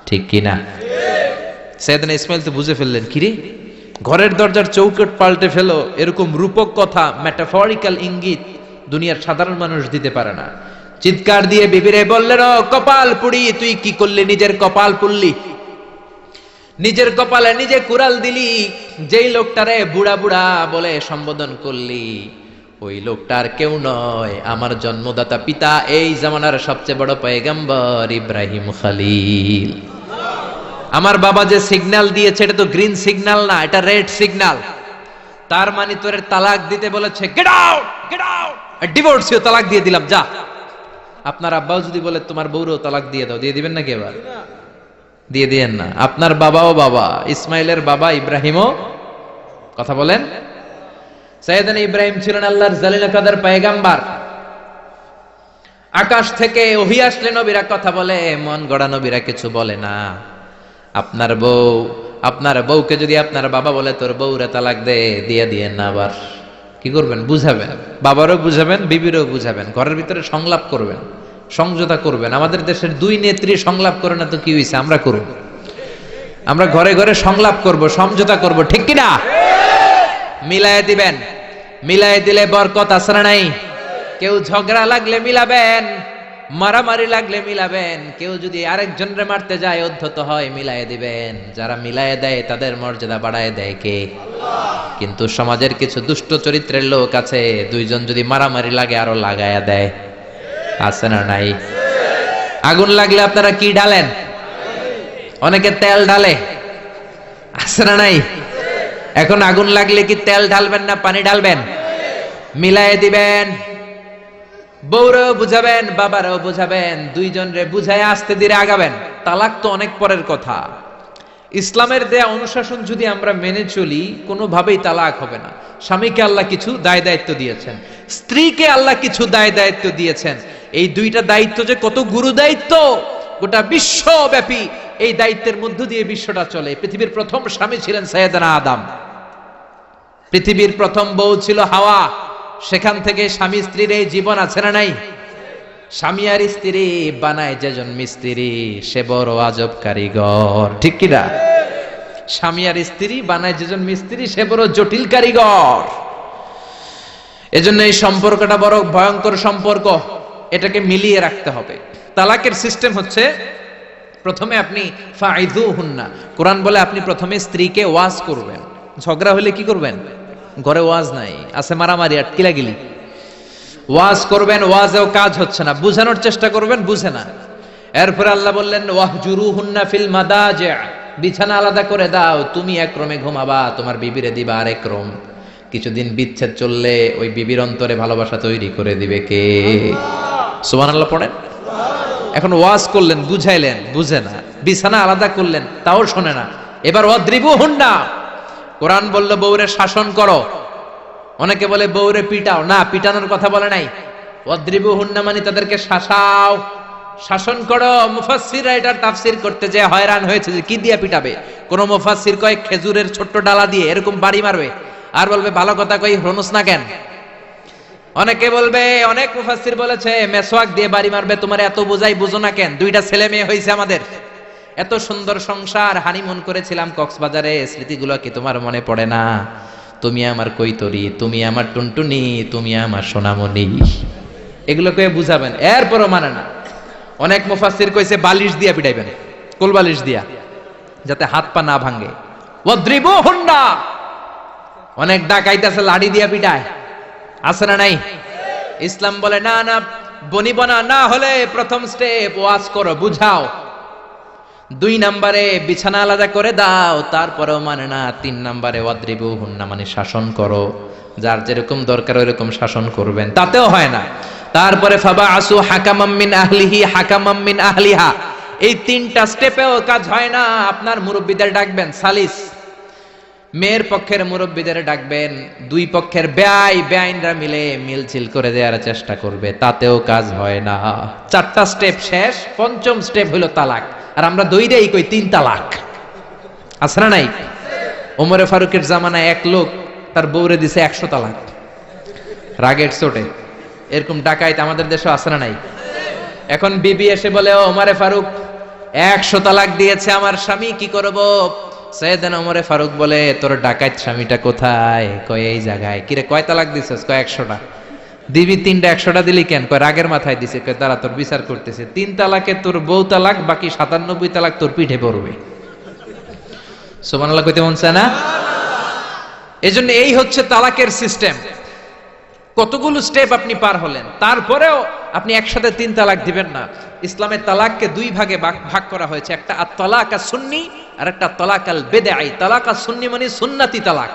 ঠিক কিনা? সাইয়েদনা ইসমাইল তো বুঝে ফেললেন, কিরে ঘরের দরজার চৌকট পাল্টে ফেলো, এরকম রূপক কথা, মেটাফরিক্যাল ইঙ্গিত দুনিয়ার সাধারণ মানুষ দিতে পারে না। চিৎকার দিয়ে বিবিরে বললেন, ও কপাল পুড়ি, তুই কি করলি? নিজের কপাল পুড়লি, নিজের কপালে নিজে কুড়াল দিলি। যেই লোকটারে বুড়া বুড়া বলে সম্বোধন করলি, ওই লোকটার কেউ নয়, আমার জন্মদাতা পিতা, এই জামানার সবচেয়ে বড় পয়গম্বর ইব্রাহিম খলিল। আমার বাবা যে সিগন্যাল দিয়েছে, এটা তো গ্রিন সিগন্যাল না, এটা রেড সিগন্যাল। তার মানে তোর তালাক দিতে বলেছে, গেট আউট, গেট আউট, ডিভোর্সিও তালাক দিয়ে দিলাম, যা। আপনার আব্বাও যদি বলে তোমার বউরও তালাক দিয়ে দাও, দিয়ে দিবেন নাকি? এবার দিয়ে দিয়েন না। আপনার বাবাও বাবা, ইসমাইলের বাবা ইব্রাহিমও, কথা বলেন। সাইয়েদনা ইব্রাহিম ছিলেন আল্লাহর জালিল কাদের পয়গম্বর। আকাশ থেকে ওহী আসলে নবীরা কথা বলে, মন গড়া নবীরা কিছু বলে না। আপনার বউকে যদি আপনার বাবা বলে তোর বউরে তালাক দে, দিয়ে দিয়েন না। আবার কি করবেন? বুঝাবেন, বাবারও বুঝাবেন, বিবিরও বুঝাবেন, ঘরের ভিতরে সংলাপ করবেন, সমঝোতা করবেন। আমাদের দেশের দুই নেত্রী সংলাপ করে না তো কি হইছে? আমরা করব, আমরা ঘরে ঘরে সংলাপ করব, সমঝোতা করব, ঠিক কিনা? মিলায়ে দিবেন, মিলায়ে দিলে বরকত আছে না নাই? কেউ ঝগড়া লাগলে মিলাবেন, মারামারি লাগলে মিলাবেন। কেউ যদি আরেকজনরে মারতে যায়, উদ্ধত হয়, মিলায়ে দিবেন। যারা মিলায়ে দেয় তাদের মর্যাদা বাড়ায় দেয় কে? আল্লাহ। কিন্তু সমাজের কিছু দুষ্ট চরিত্রের লোক আছে, দুইজন যদি মারামারি লাগে আরো লাগায়া দেয়, আছে না নাই? আগুন লাগলে আপনারা কি ঢালেন? অনেকে তেল ঢালে, আছে না নাই? এখন আগুন লাগলে কি তেল ঢালবেন না পানি ঢালবেন? মিলায়ে দিবেন। বউরেও বুঝাবেন, বাবারও বুঝাবেন, দুইজনরে বুঝায় আস্তে ধীরে আগাবেন। তালাক তো অনেক পরের কথা। ইসলামের দেয়া অনুশাসন যদি আমরা মেনে চলি, কোনোভাবেই তালাক হবে না। স্বামীকে আল্লাহ কিছু দায় দায়িত্ব দিয়েছেন, স্ত্রীকে আল্লাহ কিছু দায় দায়িত্ব দিয়েছেন। এই দুইটা দায়িত্ব যে কত গুরু দায়িত্ব, গোটা বিশ্বব্যাপী এই দায়িত্বের মধ্য দিয়ে বিশ্বটা চলে। পৃথিবীর প্রথম স্বামী ছিলেন সাইয়েদনা আদম, পৃথিবীর প্রথম বউ ছিল হাওয়া। সেখান থেকে স্বামী স্ত্রীর এই জীবন আছে না নাই? স্বামী আর স্ত্রী বানায় যেজন মিস্ত্রি, সে বড় আজব কারিগর, ঠিক কিনা? স্বামী আর স্ত্রী বানায় যেজন মিস্ত্রি, সে বড় জটিল কারিগর। এজন্য এই সম্পর্কটা বড় ভয়ঙ্কর সম্পর্ক, এটাকে মিলিয়ে রাখতে হবে। তালাকের সিস্টেম হচ্ছে, প্রথমে আপনি ফাইযুহুন্না, কোরআন বলে আপনি প্রথমে স্ত্রীকে ওয়াজ করবেন। ঝগড়া হলে কি করবেন? ঘরে ওয়াজ নাই, আছে মারামারি, আটকিলাগিলি। ওয়াজ করবেন, ওয়াজেও কাজ হচ্ছে না, বুঝানোর চেষ্টা করবেন, বুঝে না। এরপর আল্লাহ বললেন ওয়াহজুরুহুন্না ফিল মাদাজি', বিছানা আলাদা করে দাও, তুমি এক রুমে ঘুমাবা, তোমার বিবিরে দিবা আরেক রুম। কিছুদিন বিচ্ছেদ চললে ওই বিবির অন্তরে ভালোবাসা তৈরি করে দিবে কে? সুবহানাল্লাহ পড়েন। এখন ওয়াজ করলেন, বুঝাইলেন, বুঝে না। বিছানা আলাদা করলেন, তাও শোনে না। এবার ওয়াদ্রিবুহুন্না, কোরআন বলল বউরে শাসন করো। অনেকে বলে বউরে পিটাও, না, পিটানোর কথা বলে নাই। ওয়াদ্রিবুহুন্না মানে তাদেরকে শাসাও, শাসন করো। মুফাসসিররা এটার তাফসীর করতে যে হয়রান হয়েছে যে কি দিয়ে পিটাবে। কোন মুফাসসির কয় খেজুরের ছোট্ট ডালা দিয়ে এরকম বাড়ি মারবে, আর বলবে ভালো কথা কই হনুস না কেন। অনেকে বলবে, অনেক মুফাসসির বলেছে মেসওয়াক দিয়ে বাড়ি মারবে, তোমার এত বোঝাই বুঝো না কেন? দুইটা ছেলে মেয়ে হয়েছে আমাদের, এত সুন্দর সংসার, হানিমুন করেছিলাম কক্সবাজারে, স্মৃতিগুলো কি তোমার মনে পড়ে না? তুমি আমার কৈতরি, তুমি আমার টুনটুনি, তুমি আমার সোনামণি, এগুলো কে বুঝাবেন? এরপরও মানে না। অনেক মুফাসসির কইছে বালিশ দিয়া পিটাইবেন, কোল বালিশ দিয়া, যাতে হাত পা না ভাঙে। ওয়াদ্রিবুহুন্না, অনেক ডাকাইতেছে লাঠি দিয়া পিটায়, আছে না নাই? ইসলাম বলে না না, বনিবনা না হলে প্রথম স্টেপ ওয়াজ করো, বুঝাও। 2 নম্বরে বিছানা আলাদা করে দাও, তারপরেও মানে না। 3 নম্বরে ওয়াদ্রিবুহুন্না মানে শাসন করো, যার যেরকম দরকার ওইরকম শাসন করবেন, তাতেও হয় না। তারপরে ফাবাআসু হাকামাম মিন আহলিহি হাকামাম মিন আহলিহা, এই 3টা স্টেপেও কাজ হয় না। আপনার মুরব্বিদের ডাকবেন, সালিস, মেয়ের পক্ষের মুরব্বিদের ডাকবেন, 2 পক্ষের বেআইনরা মিলে মিলছিল করে দেওয়ার চেষ্টা করবে, তাতেও কাজ হয় না। 4টা স্টেপ শেষ, 5ম স্টেপ হলো তালাক। আর আমরা দইরেই কই 3 তালাক, আছে না নাই? ওমরে ফারুকের জামানায় এক লোক তার বউরে দিছে 100 তালাক, রাগের চোটে। এরকম ডাকাইত আমাদের দেশে আছে না নাই? এখন বিবি এসে বলে, ও ওমরে ফারুক, 100 তালাক দিয়েছে আমার স্বামী, কি করব? সাইয়েদনা ওমরে ফারুক বলে, তোর ডাকাত স্বামীটা কোথায়? কয় এই জায়গায়। কিরে কয় তালাক দিছিস? কয় 100টা। দিবি 3টা, 100টা দিলি কেন? কয় রাগের মাথায় দিছে। কয় তারা তোর বিচার করতেছে, 3 তালাকে তোর বউ তালাক, বাকি 97 তালাক তোর পিঠে পড়বে। সুবহানাল্লাহ কইতে মন চায় না? এজন্য এই হচ্ছে তালাকের সিস্টেম। কতগুলো স্টেপ আপনি পার হলেন, তারপরেও আপনি একসাথে 3 তালাক দিবেন না। ইসলামের তালাককে 2 ভাগে ভাগ করা হয়েছে, একটা আত-তালাক আস-সুন্নি আর একটা তালাক আল-বিদআই। তালাক আস-সুন্নি মানে সুন্নতি তালাক,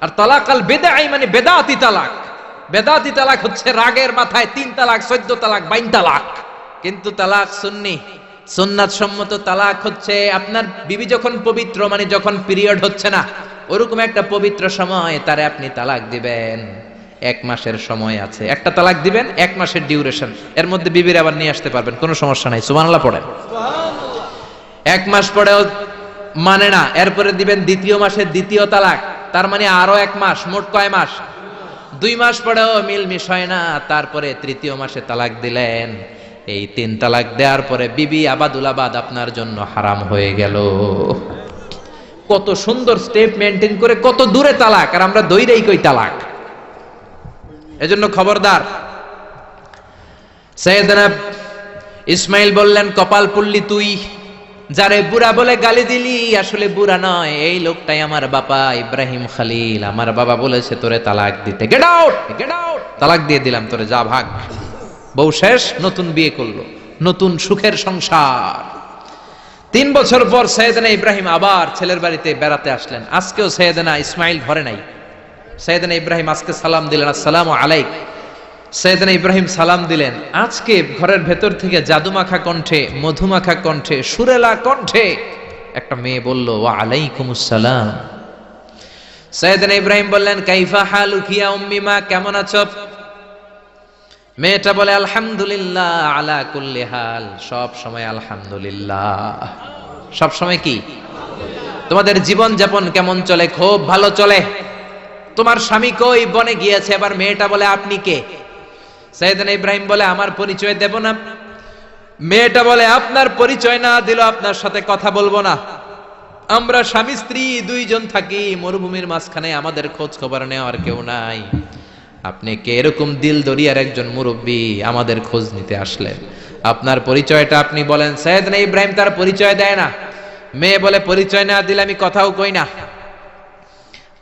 আর তালাক আল-বিদআই মানে বেদাতি তালাক। বেদাতি তালাক হচ্ছে রাগের মাথায় 3 তালাক, 14 তালাক, 22 তালাক। কিন্তু তালাক সুন্নি, সুন্নাত সম্মত তালাক হচ্ছে আপনার বিবি যখন পবিত্র, মানে যখন পিরিয়ড হচ্ছে না, ওরকম একটা পবিত্র সময় তারে আপনি তালাক দিবেন। 1 মাসের সময় আছে, একটা তালাক দিবেন, 1 মাসের ডিউরেশন, এর মধ্যে বিবির আবার নিয়ে আসতে পারবেন, কোনো সমস্যা নাই। সুবহানাল্লাহ পড়েন। 1 মাস পরেও মানে না, এরপরে দিবেন 2য় মাসের 2য় তালাক, তার মানে আরো 1 মাস, মোট কয় মাস? 2 মাস পরেও মিলমিশ হয় না, তারপরে 3য় মাসে তালাক দিলেন। এই 3 তালাক দেওয়ার পরে বিবি আবাদুল আবাদ আপনার জন্য হারাম হয়ে গেল। কত সুন্দর স্টেপ মেনটেন করে কত দূরে তালাক, আর আমরা দইরেই কই তালাক। এজন্য খবরদার। সাইয়েদনা ইসমাইল বললেন, কপাল পুল্লি তুই, যারে বুড়া বলে গালি দিলি আসলে বুড়া নয়, এই লোকটাই আমার বাবা ইব্রাহিম খলিল। আমার বাবা বলেছে তোরে তালাক দিতে, গেট আউট, গেট আউট। তালাক দিয়ে দিলাম তোরে, যা ভাগ। বউ শেষ, নতুন বিয়ে করলো, নতুন সুখের সংসার। 3 বছর পর সাইয়েদনা ইব্রাহিম আবার ছেলের বাড়িতে বেড়াতে আসলেন। আজকেও সাইয়েদনা ইসমাইল ঘরে নাই। সাইয়েদনা ইব্রাহিম আজকে সালাম দিলেন, আসসালামু আলাইক। সাইয়েদনা ইব্রাহিম সালাম দিলেন, আজকে ঘরের ভেতর থেকে জাদুমাখা কণ্ঠে, মধুমাখা কণ্ঠে, সুরেলা কণ্ঠে একটা মেয়ে বলল, ওয়া আলাইকুমুস সালাম। সাইয়েদনা ইব্রাহিম বললেন, কাইফা হালুকি ইয়া উম্মি মা, কেমন আছো? মেয়েটা বলে, আলহামদুলিল্লাহ আলা কুল্লি হাল, সব সময় আলহামদুলিল্লাহ। সব সময় কি? তোমাদের জীবন যাপন কেমন চলে? খুব ভালো চলে। তোমার স্বামী কই? বনে গিয়েছে। এবার মেয়েটা বলে, আপনি কে? সাইয়েদনা ইব্রাহিম বলে, আমার পরিচয় দেব না। মেয়েটা বলে, আপনার পরিচয় না দিল আপনার সাথে কথা বলবো না। আমরা স্বামী স্ত্রী 2 জন থাকি মরুভূমির মাঝখানে, আমাদের খোঁজ খবর নেওয়ার কেউ নাই। আপনি কে? এরকম দিল দরিয়ার একজন মুরব্বী আমাদের খোঁজ নিতে আসলেন, আপনার পরিচয়টা আপনি বলেন। সাইয়েদনা ইব্রাহিম তার পরিচয় দেয় না। মেয়ে বলে, পরিচয় না দিলে আমি কথাও কই না।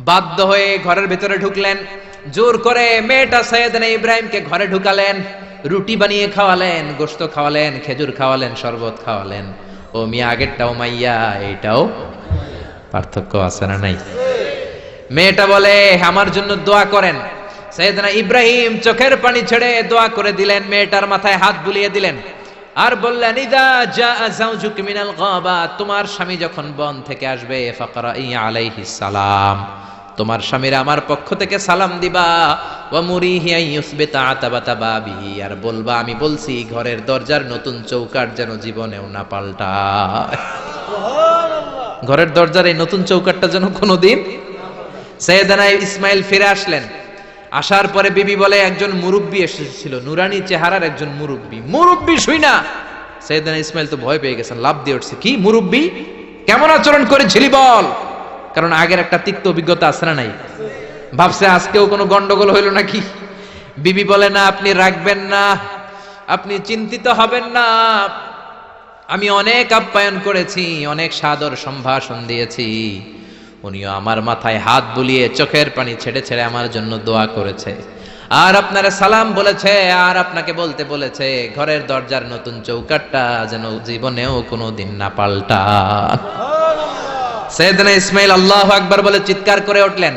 বাধ্য হয়ে ঘরের ভিতরে ঢুকলেন, জোর করে মেয়েটা সাইয়েদনা ইব্রাহিমকে ঘরে ঢুকালেন, রুটি বানিয়ে খাওয়ালেন, গোশত খাওয়ালেন, খেজুর খাওয়ালেন, শরবত খাওয়ালেন। ও মিয়া, আগেরটাও মাইয়া, এইটাও পার্থক্য আছে না নাই? মেয়েটা বলে, আমার জন্য দোয়া করেন। সাইয়েদনা ইব্রাহিম চোখের পানি ছেড়ে দোয়া করে দিলেন, মেয়েটার মাথায় হাত বুলিয়ে দিলেন, আর বললেন, ইদা জাআ যাওজুক মিনাল গাবা, তোমার স্বামী যখন বন থেকে আসবে, ফাকরাই আলাইহিস সালাম, তোমার স্বামীর আমার পক্ষ থেকে সালাম দিবা। ওয়া মুরিহি আইয়ুসবিতা আতাবাতা বাবিহি, আর বলবা আমি বলছি ঘরের দরজার নতুন চৌকাট যেন জীবনেও না পাল্টায়। সুবহানাল্লাহ। ঘরের দরজার এই নতুন চৌকাটটা যেন কোনোদিন। সাইয়েদনা ইসমাইল ফিরে আসলেন। আসার পরে বিবি বলে, একজন মুরব্বী এসেছিল, নুরানি চেহারার একজন মুরব্বী। মুরব্বী শুই না, সাইয়েদনা ইসমাইল তো ভয় পেয়ে গেছেন, লাভ দিয়ে উঠছে, কি মুরব্বী, কেমন আচরণ করেছিলি বল। কারণ আগের একটা তিক্ত অভিজ্ঞতা আছে না নাই? ভাবছে আজকেও কোনো গন্ডগোল হইল নাকি। বিবি বলে, না আপনি রাখবেন না, আপনি চিন্তিত হবেন না, আমি অনেক আপ্যায়ন করেছি, অনেক সাদর সম্ভাষণ দিয়েছি, উনিও আমার মাথায় হাত বুলিয়ে চোখের পানি ছেড়ে ছেড়ে আমার জন্য দোয়া করেছে, আর আপনারা সালাম বলেছে, আর আপনাকে বলতে বলেছে ঘরের দরজার নতুন চৌকাটটা যেন জীবনেও কোনোদিন না পাল্টা। সাইয়েদনা ইসমাইল আল্লাহু আকবার বলে চিৎকার করে উঠলেন,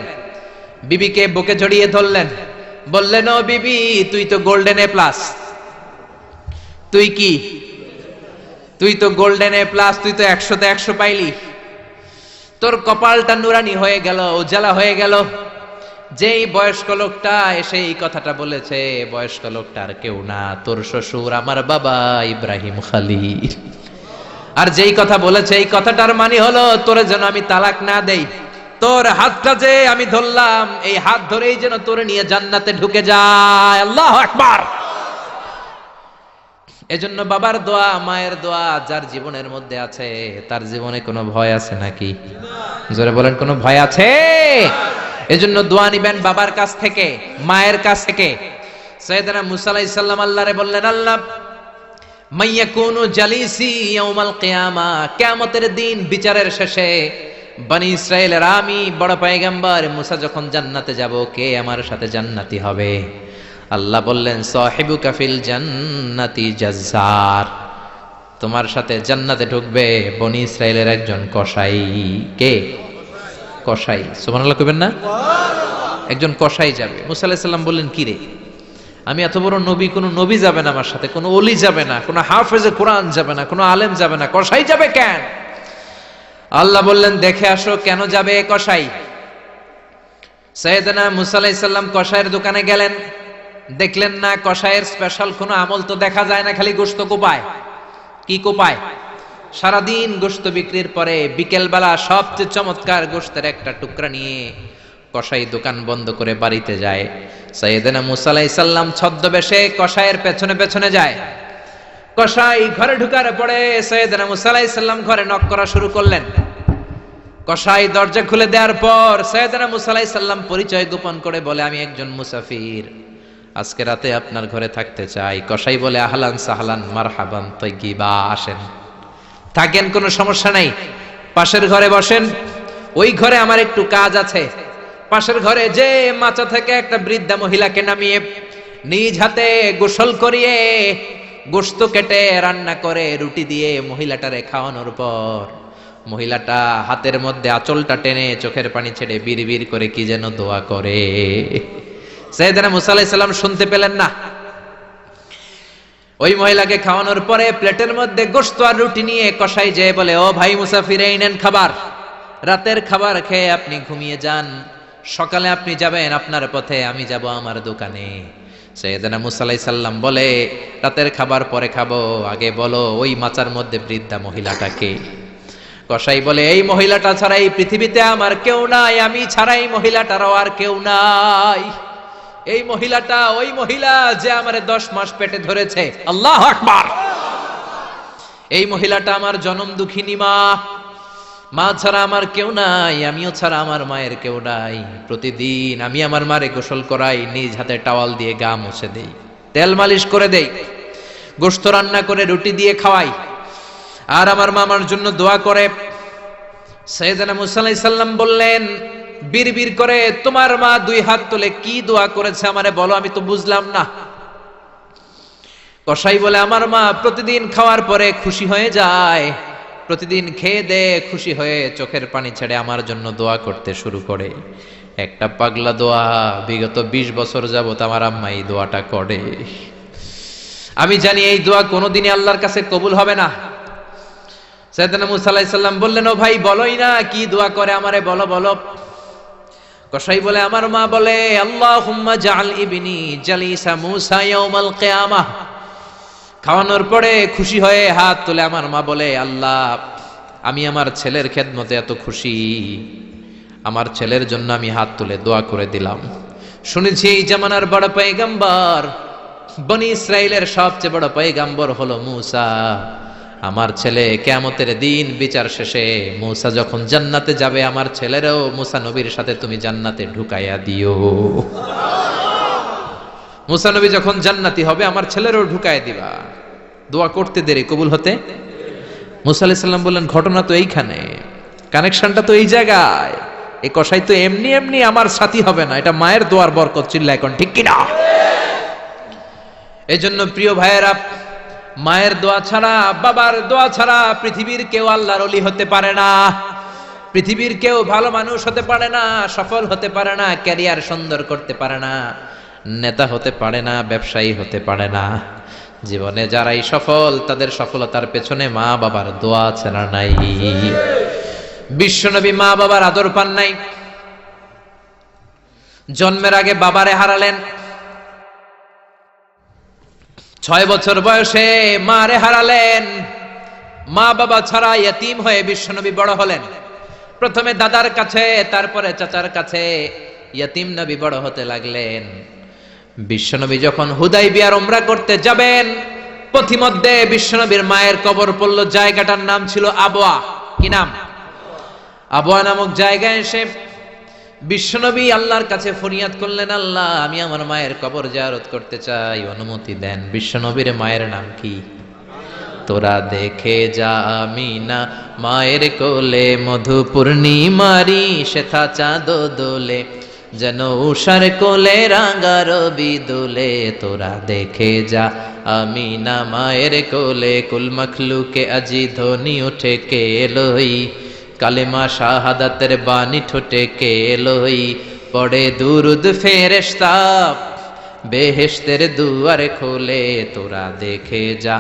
বিবিকে বুকে জড়িয়ে ধরলেন, বললেন, ও বিবি, তুই তো গোল্ডেন এ প্লাস। তুই কি? তুই তো গোল্ডেন এ প্লাস, তুই তো 100তে 100 পাইলি। তোর কপালটা নুরানি হয়ে গেল, উজালা হয়ে গেল। যেই বয়স্ক লোকটা এসে এই কথাটা বলেছে, বয়স্ক লোকটা আর কেউ না, তোর শ্বশুর আমার বাবা ইব্রাহিম খলিল। আর যেই কথা বলেছে, এই কথাটার মানে হলো তোরে যেন আমি তালাক না দেই, তোর হাতটা যে আমি ধরলাম, এই হাত ধরেই যেন তোরে নিয়ে জান্নাতে ঢুকে যায়। আল্লাহু আকবার। এজন্য বাবার দোয়া, মায়ের দোয়া যার জীবনের মধ্যে আছে, তার জীবনে কোনো ভয় আছে নাকি? জোরে বলেন, কোনো ভয় আছে? এজন্য দোয়া নিবেন বাবার কাছ থেকে, মায়ের কাছ থেকে। সাইয়েদনা মুসা আলাইহিস সালাম আল্লাহরে বললেন, আল্লাহ মাইয়াকুনু জালিসি ইয়াউমাল কিয়ামা, কিয়ামতের দিন বিচারের শেষে বনি ইসরাইলের আমি বড় পয়গম্বর মুসা যখন জান্নাতে যাব, কে আমার সাথে জান্নাতি হবে? আল্লাহ বললেন, সাহিবুকা ফিল জান্নাতি জাজ্জার, তোমার সাথে জান্নাতে ঢুকবে বনি ইসরাইলের একজন কসাই। কে? কসাই। সুবহানাল্লাহ কইবেন না? একজন কসাই যাবে। মুসা আলাইহিস সালাম বললেন, কি রে, আমি এত বড় নবী, কোনো নবী যাবে না আমার সাথে, কোনো ওলি যাবে না, কোনো হাফেজে কোরআন যাবে না, কোনো আলেম যাবে না, কসাই যাবে কেন? আল্লাহ বললেন, দেখে আসো কেন যাবে কসাই। সাইয়েদনা মুসা আলাইহিস সালাম কসাইয়ের দোকানে গেলেন, দেখলেন না কসাইয়ের স্পেশাল কোনো আমল তো দেখা যায় না, খালি গোশত কোপায়। কি কোপায়? সারাদিন গোশত বিক্রির পরে বিকেল বেলা সবচেয়ে চমৎকার গোশতের একটা টুকরা নিয়ে কসাই দোকান বন্ধ করে বাড়িতে যায়। সাইয়েদনা মুসা আলাইহিস সালাম ছদ্মবেশে কসাইয়ের পেছনে পেছনে যায়। কসাই ঘরে ঢুকার পরে সাইয়েদনা মুসা আলাইহিস সালাম ঘরে নক করা শুরু করলেন। কসাই দরজা খুলে দেওয়ার পর সাইয়েদনা মুসা আলাইহিস সালাম পরিচয় গোপন করে বলে, আমি একজন মুসাফির, আজকে রাতে আপনার ঘরে থাকতে চাই। কসাই বলে, আহলান সাহলান মারহাবান তাইয়্যিবা, আসেন থাকেন, কোনো সমস্যা নাই, পাশের ঘরে বসেন, ওই ঘরে আমার একটু কাজ আছে। পাশের ঘরে যে মাচা থেকে একটা বৃদ্ধা মহিলাকে নামিয়ে নিজ হাতে গোসল করিয়ে গোশত কেটে রান্না করে রুটি দিয়ে মহিলাটারে খাওয়ানোর পর মহিলাটা হাতের মধ্যে আঁচলটা টেনে চোখের পানি ছেড়ে বিড়বিড় করে কি যেন দোয়া করে। সাইয়েদনা মুসা আলাইহিস সালাম শুনতে পেলেন না। ওই মহিলাকে খাওয়ানোর পরে প্লেটের মধ্যে গোশত আর রুটি নিয়ে কসাই যেয়ে বলে, ও ভাই মুসাফির, এই নেন খাবার, রাতের খাবার খেয়ে আপনি ঘুমিয়ে যান, সকালে আপনি যাবেন আপনার পথে, আমি যাব আমার দোকানে। সাইয়েদনা মুসা আলাইহিস সালাম বলে, রাতের খাবার পরে খাবো, আগে বলো ওই মাচার মধ্যে বৃদ্ধা মহিলাটাকে। কসাই বলে, এই মহিলাটা ছাড়া এই পৃথিবীতে আমার কেউ নাই, আমি ছাড়া এই মহিলাটারও আর কেউ নাই। এই মহিলাটা ওই মহিলা যে আমারে 10 মাস পেটে ধরেছে। আল্লাহু আকবার। এই মহিলাটা আমার জনম দুঃখিনী মা, মা ছাড়া আমার কেউ নাই, আমিও ছাড়া আমার মায়ের কেউ নাই। প্রতিদিন আমি আমার মারে গোসল করাই, নিজ হাতে টাওয়াল দিয়ে গা মুছে দেই, তেল মালিশ করে দেই, গোশত রান্না করে রুটি দিয়ে খাওয়াই, আর আমার মা আমার জন্য দোয়া করে। সাইয়েদনা মুসা আলাইহিস সালাম বললেন, বিড়বিড় করে তোমার মা 2 হাত তুলে কি দোয়া করেছে আমারে বলো, আমি তো বুঝলাম না। কসাই বলে, আমার মা প্রতিদিন খাওয়ার পরে খুশি হয়ে যায়, প্রতিদিন খেয়ে দে খুশি হয়ে চোখের পানি ছেড়ে আমার জন্য দোয়া করতে শুরু করে। একটা পাগলা দোয়া, বিগত 20 বছর যাবত আমার আম্মা এই দোয়াটা করে। আমি জানি এই দোয়া কোনোদিনই আল্লাহর কাছে কবুল হবে না। সাইয়েদনা মুসা আলাইহিস সালাম বললেন, ও ভাই বলোই না কি দোয়া করে, আমারে বলো বলো। কসাই বলে, আমার মা বলে, আল্লাহুম্মা জাআল ইবনি জালিসা মুসা ইয়াউমাল কিয়ামাহ। খাওয়ানোর পরে খুশি হয়ে হাত তুলে আমার মা বলে, আল্লাহ আমি আমার ছেলের খেদমতে এত খুশি, আমার ছেলের জন্য আমি হাত তুলে দোয়া করে দিলাম। শুনেছি এই জামানার বড় পয়গম্বর, বনি ইসরাইলের সবচেয়ে বড় পয়গম্বর হলো মুসা। আমার ছেলে কিয়ামতের দিন বিচার শেষে মুসা যখন জান্নাতে যাবে, আমার ছেলেরও মুসা নবীর সাথে তুমি জান্নাতে ঢুকাইয়া দিও। মুসা নবী যখন জান্নাতি হবে, আমার ছেলেরও ঢুকাইয়া দিবা। দোয়া করতে দেরি, কবুল হতে। মুসা আলাইহিস সালাম বললেন, ঘটনা তো এইখানে, কানেকশনটা তো এই জায়গায়। এই কসাই তো এমনি এমনি আমার সাথী হবে না, এটা মায়ের দোয়ার বরকত। চিল্লা এখন ঠিক কিনা? এই জন্য প্রিয় ভাইয়েরা, মায়ের দোয়া ছাড়া, বাবার দোয়া ছাড়া পৃথিবীর কেউ আল্লাহর ওলি হতে পারে না, পৃথিবীর কেউ ভালো মানুষ হতে পারে না, সফল হতে পারে না, ক্যারিয়ার সুন্দর করতে পারে না, নেতা হতে পারে না, ব্যবসায়ী হতে পারে না। জীবনে যারাই সফল, তাদের সফলতার পেছনে মা বাবার দোয়া ছাড়া নাই। বিশ্বনবী মা বাবার আদর পান নাই, জন্মের আগে বাবারে হারালেন। 6 বছর বয়সে মারে হারালেন। মা বাবা ছাড়া ইয়তীম হয়ে বিশ্বনবী বড় হলেন। প্রথমে দাদার কাছে, তারপরে চাচার কাছে ইয়তীম নবী বড় হতে লাগলেন। বিশ্বনবী যখন হুদাইবিয়ার উমরা করতে যাবেন, পথিমধ্যে বিশ্বনবীর মায়ের কবর পড়ল। জায়গাটার নাম ছিল আবওয়া। কি নাম? আবওয়া নামক জায়গায় এসে বিশ্বনবী আল্লাহর কাছে ফরিয়াদ করলেন, আল্লাহ, আমি আমার মায়ের কবর জিয়ারত করতে চাই, অনুমতি দেন। বিশ্বনবীর মায়ের নাম কি? তোরা দেখে যা আমিনা মায়ের কোলে, মধু পূর্ণিমারি শেথা চাঁদ দোলে, যেন উষার কোলে রাঙা রবি দোলে। তোরা দেখে যা আমিনা মায়ের কোলে, কুল মখলুকে আজি ধ্বনি উঠে কে এলোই, কালেমা শাহাদাতের বাণী ঠোঁটে কে এলোই, পড়ে দুরুদ ফেরেশতা বেহেশতের দুয়ার খোলে। তোরা দেখে যা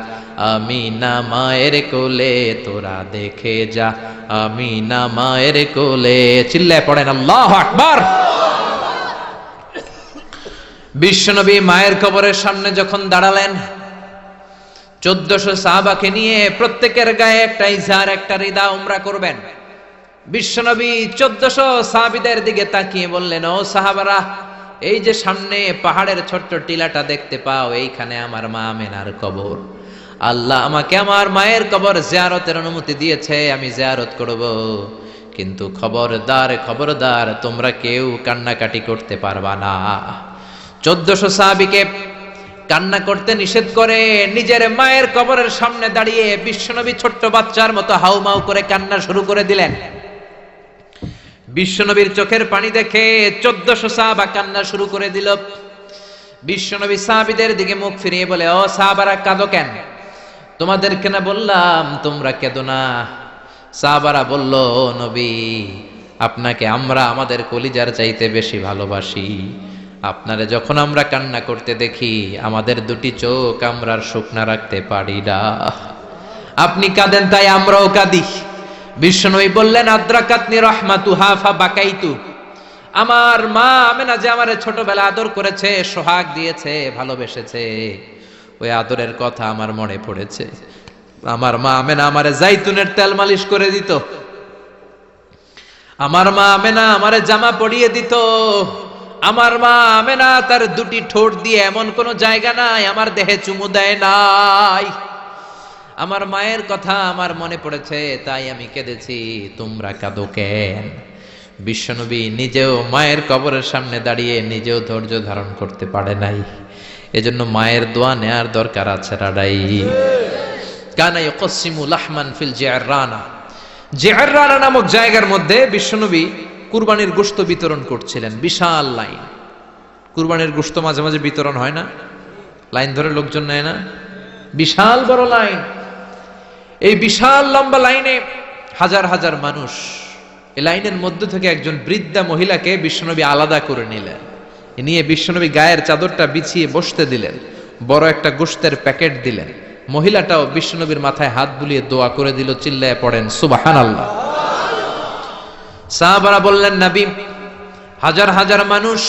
আমিনা মায়ের কোলে, তোরা দেখে যা আমিনা মায়ের কোলে। চিল্লায় পড়েন আল্লাহু আকবার। বিশ্বনবী মায়ের কবরের সামনে যখন দাঁড়ালেন, 1400 সাহাবাকে নিয়ে প্রত্যেকের গায়ে একটা ইজার, একটা রিদা উমরা করবেন। বিশ্বনবী 1400 সাহাবীদের দিকে তাকিয়ে বললেন, ও সাহাবারা, এই যে সামনে পাহাড়ের ছোট্ট টিলাটা দেখতে পাও, এইখানে আমার মা আমেনার কবর। আল্লাহ আমাকে আমার মায়ের কবর জিয়ারতের অনুমতি দিয়েছে, আমি জিয়ারত করব। কিন্তু খবরদার, খবরদার, তোমরা কেউ কান্নাকাটি করতে পারবা না। 1400 সাহাবীকে কান্না করতে নিষেধ করে নিজের মায়ের কবরের সামনে দাঁড়িয়ে বিশ্বনবী ছোট্ট বাচ্চার মতো হাউমাউ করে কান্না শুরু করে দিলেন। বিশ্বনবীর চোখের পানি দেখে 1400 সাহাবা কান্না শুরু করে দিল। বিশ্বনবী সাহাবীদের দিকে মুখ ফিরিয়ে বলে, ও সাহাবারা, কাঁদো কেন? তোমাদেরকে না বললাম তোমরা কেঁদো না? সাহাবারা বলল, ও নবী, আপনাকে আমরা আমাদের কলিজার চাইতে বেশি ভালোবাসি। আপনারে যখন আমরা কান্না করতে দেখি, আমাদের দুটি চোখ আমরা শুকনা রাখতে পারি না। আপনি কাঁদেন তাই আমরাও কাঁদি। বিশ্বনবী বললেন, আদ্রাকাতনি রাহমাতুহা ফাবাকাইতু। আমার মা আমেনা যে আমারে ছোটবেলা আদর করেছে, সোহাগ দিয়েছে, ভালোবেসেছে, ওই আদরের কথা আমার মনে পড়েছে। আমার মা আমেনা আমারে জাইতুনের তেল মালিশ করে দিত, আমার মা আমেনা আমারে জামা পরিয়ে দিত, আমার মা আমেনা তার দুটি ঠোঁট দিয়ে এমন কোন জায়গা নাই আমার দেহে চুমু দেয় নাই। আমার মায়ের কথা আমার মনে পড়েছে, তাই আমি কেঁদেছি। তোমরা কাঁদো কেন? বিশ্বনবী নিজেও মায়ের কবরের সামনে দাঁড়িয়ে নিজেও ধৈর্য ধারণ করতে পারে নাই। এজন্য মায়ের দোয়া নেয়ার দরকার আছে রাডাই। কানা ইয়াকসিমু লাহমান ফিল জিআররানা। জিআররানা নামক জায়গার মধ্যে বিশ্বনবী কুরবানির গোশত বিতরণ করছিলেন। বিশাল লাইন। কুরবানির গোশত মাঝে মাঝে বিতরণ হয় না, লাইন ধরে লোকজন নেয় না, বিশাল বড় লাইন। এই বিশাল লম্বা লাইনে হাজার হাজার মানুষ। এই লাইনের মধ্য থেকে একজন বৃদ্ধা মহিলাকে বিশ্বনবী আলাদা করে নিলেন, নিয়ে বিশ্বনবী গায়ের চাদরটা বিছিয়ে বসতে দিলেন, বড় একটা গোশতের প্যাকেট দিলেন। মহিলাটাও বিশ্বনবীর মাথায় হাত বুলিয়ে দোয়া করে দিল। চিল্লায় পড়েন সুবহানাল্লাহ। সাহাবারা বললেন, নবী, হাজার হাজার মানুষ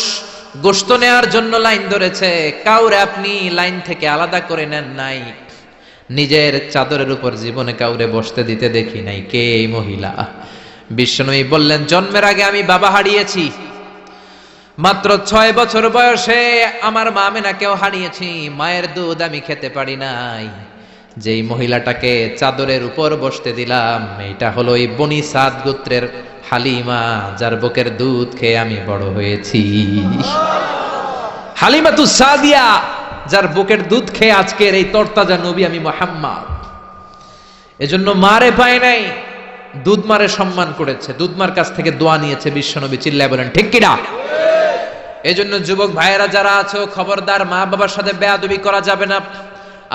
গোশত নেয়ার জন্য লাইন ধরেছে, কাউরে আপনি লাইন থেকে আলাদা করে নেন নাই, নিজের চাদরের উপর জীবনে কাউরে বসতে দিতে দেখি নাই। কে এই মহিলা? বিশ্বনবী বললেন, জন্মের আগে আমি বাবা হারিয়েছি, মাত্র 6 বছর বয়সে আমার মা আমেনাকেও হারিয়েছি, মায়ের দুধ আমি খেতে পারি নাই। যেই মহিলাটাকে চাদরের উপর বসতে দিলাম, এটা হলো এই বনি সাদ গোত্রের হালিমা, যার বুকের দুধ খেয়ে আমি বড় হয়েছি। হালিমাতু সাদিয়া, যার বুকের দুধ খেয়ে আজকের এই তরতাজা নবী আমি মুহাম্মদ। এজন্য মারে পায় নাই, দুধ মারে সম্মান করেছে, দুধ মার কাছ থেকে দোয়া নিয়েছে বিশ্বনবী। চিল্লায় বলেন ঠিক কিনা? এজন্য যুবক ভাইয়েরা যারা আছো, খবরদার, মা বাবার সাথে বেয়াদবি করা যাবে না।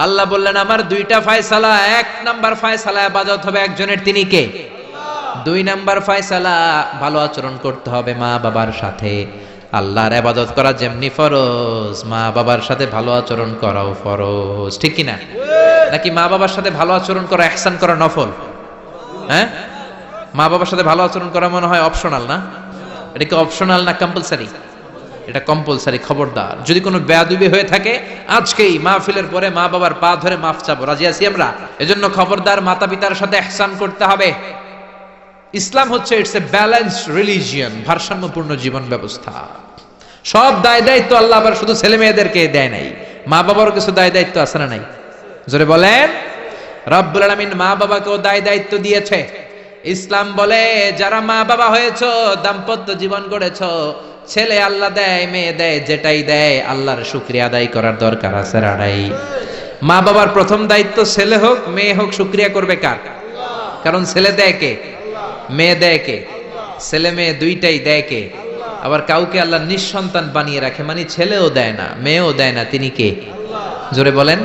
আল্লাহ বললেন, আমার 2টা ফয়সালা। 1 নাম্বার ফয়সালা ইবাদত হবে একজনের, তিনি কে? 2 নাম্বার ফয়সালা, ভালো আচরণ করতে হবে মা বাবার সাথে। আল্লাহর ইবাদত করা যেমনি ফরজ, মা বাবার সাথে ভালো আচরণ করাও ফরজ। ঠিক কিনা? নাকি মা বাবার সাথে ভালো আচরণ করা, ইহসান করা নফল? হ্যাঁ, মা বাবার সাথে ভালো আচরণ করা মনে হয় অপশনাল না? এটা কি অপশনাল না কম্পালসারি? এটা কম্পালসারি। খবরদার, যদি কোনো বেয়াদবি হয়ে থাকে আজকেই মাহফিলের পরে মা বাবার পা ধরে মাফ চাবো, রাজি আছি আমরা? এজন্য খবরদার, মাতা পিতার সাথে ইহসান করতে হবে। ইসলাম হচ্ছে ইটস এ ব্যালেন্সড রিলিজিয়ন, ভারসাম্যপূর্ণ জীবন ব্যবস্থা। সব দায় দায়িত্ব আল্লাহ আবার শুধু ছেলে মেয়েদেরকে দেয় নাই, মা বাবারও কিছু দায় দায়িত্ব আছে না নাই? জোরে বলেন। রব্বুল আলামিন মা বাবাকেও দায়িত্ব দিয়েছে। ইসলাম বলে যারা মা বাবা হয়েছো, দাম্পত্য জীবন গড়েছো, ছেলে আল্লাহ দেয়, মেয়ে দেয়, যেটাই দেয় আল্লাহর শুকরিয়া আদায় করার দরকার আছে রাড়াই। মা বাবার প্রথম দায়িত্ব ছেলে হোক মেয়ে হোক শুকরিয়া করবে কার? কারণ ছেলে দেয় কে? মেয়ে দেয় কে? ছেলে মেয়ে দুইটাই দেয় কে? আবার কাউকে আল্লাহ নিঃসন্তান বানিয়ে রাখে, মানে ছেলেও দেয় না মেয়েও দেয় না, তিনি কে? জোরে বলেন।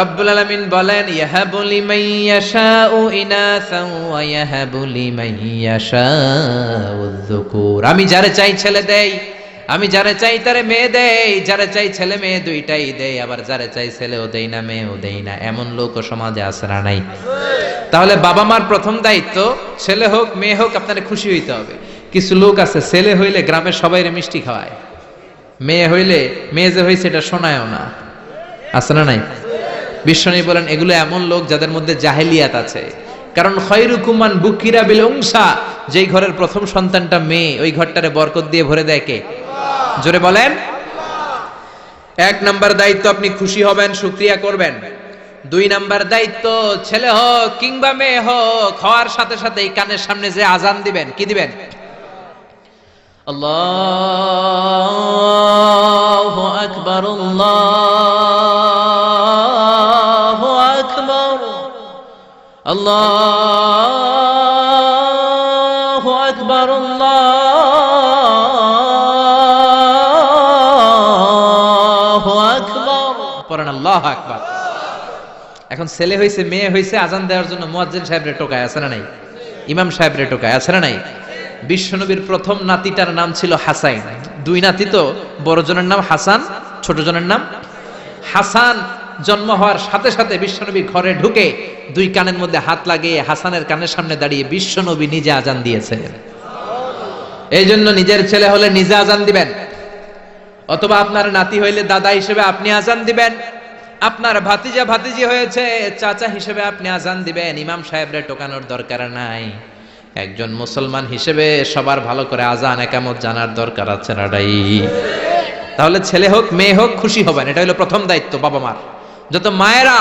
রব্বুল আলামিন বলেন ইয়াহাবু লিমান ইয়াশাউ ইনাসান ওয়া ইয়াহাবু লিমান ইয়াশাউ যুকুর। আমি যারে চাই ছেলে দেই, আমি যারে চাই তারে মেয়ে দেই, যারে চাই ছেলে মেয়ে দুইটাই দেই, আবার যারে চাই ছেলেও দেই না মেয়েও দেই না। এমন লোক সমাজে আছে না নাই? তাহলে বাবা মার প্রথম দায়িত্ব, ছেলে হোক মেয়ে হোক আপনারে খুশি হইতে হবে। কিছু লোক আছে ছেলে হইলে গ্রামের সবাইরে মিষ্টি খাওয়ায়, মেয়ে হইলে মেয়ে যে হইছে এটা শোনায়ও না, আছে না নাই? বিশ্বনবী বলেন এগুলো এমন লোক যাদের মধ্যে জাহেলিয়াত আছে। কারণ খয়রুকুম মান বুকিরা বিল উনসা, যেই ঘরের প্রথম সন্তানটা মেয়ে, ওই ঘরটারে বরকত দিয়ে ভরে দেয় কে? জোরে বলেন। এক নাম্বার দায়িত্ব আপনি খুশি হবেন, শুকরিয়া করবেন। দুই নাম্বার দায়িত্ব, ছেলে হোক কিংবা মেয়ে হোক, হওয়ার সাথে সাথে কানের সামনে যে আজান দিবেন, কি দিবেন? আল্লাহু আকবার, আল্লাহু আকবার, আল্লাহু আকবার, আল্লাহু আকবার, পড়েন আল্লাহু আকবার। এখন ছেলে হইছে মেয়ে হইছে, আজান দেওয়ার জন্য মুয়াজ্জিন সাহেবরে টোকায়, আছে না নাই? ইমাম সাহেবরে টোকায়, আছে না নাই? বিশ্বনবীর প্রথম নাতিটার নাম ছিল হাসাইন। দুই নাতি তো, বড় জনের নাম হাসান, ছোট জনের নাম হাসান। জন্ম হওয়ার সাথে সাথে বিশ্বনবী ঘরে ঢুকে দুই কানের মধ্যে হাত লাগিয়ে হাসানের কানের সামনে দাঁড়িয়ে বিশ্বনবী নিজে আজান দিয়েছেন। এই জন্য নিজের ছেলে হলে নিজে আজান দিবেন, অথবা আপনার নাতি হইলে দাদা হিসেবে আপনি আজান দিবেন, আপনার ভাতিজা ভাতিজি হয়েছে চাচা হিসেবে আপনি আজান দিবেন। ইমাম সাহেবরে টোকানোর দরকার নাই। একজন মুসলমান হিসেবে সবার ভালো করে আজান একামত জানার দরকার আছে না নাই? তাহলে ছেলে হোক মেয়ে হোক খুশি হবেন, এটা হলো প্রথম দায়িত্ব বাবা মার। যত মায়েরা,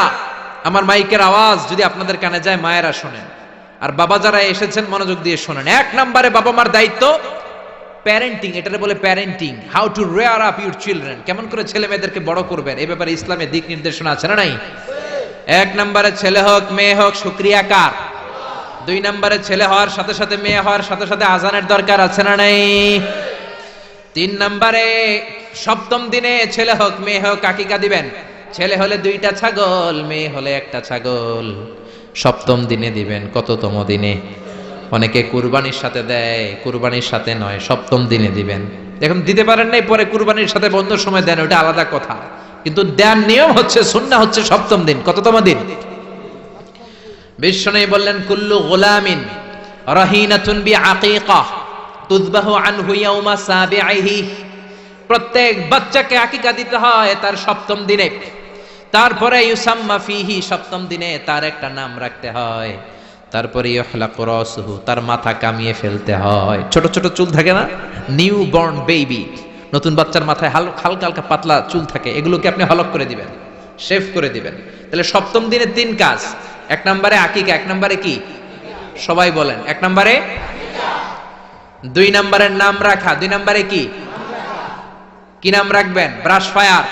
আমার মাইকের আওয়াজ যদি আপনাদের কানে যায়, মায়েরা শোনেন, আর বাবা যারা এসেছেন মনোযোগ দিয়ে শোনেন। এক নম্বরে বাবা মার দায়িত্ব প্যারেন্টিং, এটারে বলে parenting, how to rare up your children, কেমন করে ছেলে মেয়েদেরকে বড় করবেন, এই ব্যাপারে ইসলামে দিক নির্দেশনা আছে না নাই? এক নম্বরে ছেলে হোক মেয়ে হোক শুকরিয়া কার? দুই নম্বরে ছেলে হওয়ার সাথে সাথে মেয়ে হওয়ার সাথে সাথে আজানের দরকার আছে না নাই? তিন নম্বরে সপ্তম দিনে ছেলে হোক মেয়ে হোক আকিকা দিবেন। ছেলে হলে দুইটা ছাগল, মেয়ে হলে একটা ছাগল, সপ্তম দিনে দিবেন। কততম দিনে? অনেকে কুরবানির সাথে দেয়, কুরবানির সাথে নয়, সপ্তম দিনে দিবেন। এখন দিতে পারেন নাই, পরে কুরবানির সাথে বন্ধ সময় দেন, ওটা আলাদা কথা, কিন্তু দেন নিয়ম হচ্ছে, সুন্নাহ হচ্ছে সপ্তম দিন। কততম দিন? বিশ্বনবী বললেন কুল্লু গুলামিন রাহিনাতুন বিআকিকা তুযবাহু আনহু ইয়াওমা সাবিহি, প্রত্যেক বাচ্চাকে আকিকা দিতে হয় তার সপ্তম দিনে। তারপরে ইউসাম্মা ফিহি, সপ্তম দিনে তার একটা নাম রাখতে হয়। তারপরে ইহলাকু রাসুহু, তার মাথা কামিয়ে ফেলতে হয়। ছোট ছোট চুল থাকে না, নিউ বর্ন বেবি, নতুন বাচ্চার মাথায় হালকা হালকা পাতলা চুল থাকে, এগুলোকে আপনি হলক করে দিবেন, শেভ করে দিবেন। তাহলে সপ্তম দিনে তিন কাজ। এক নম্বরে আকিকা, এক নম্বরে কি? সবাই বলেন। এক নম্বরে দুই নম্বরের নাম রাখা, দুই নম্বরে কি? কি নাম রাখবেন? Brush fire.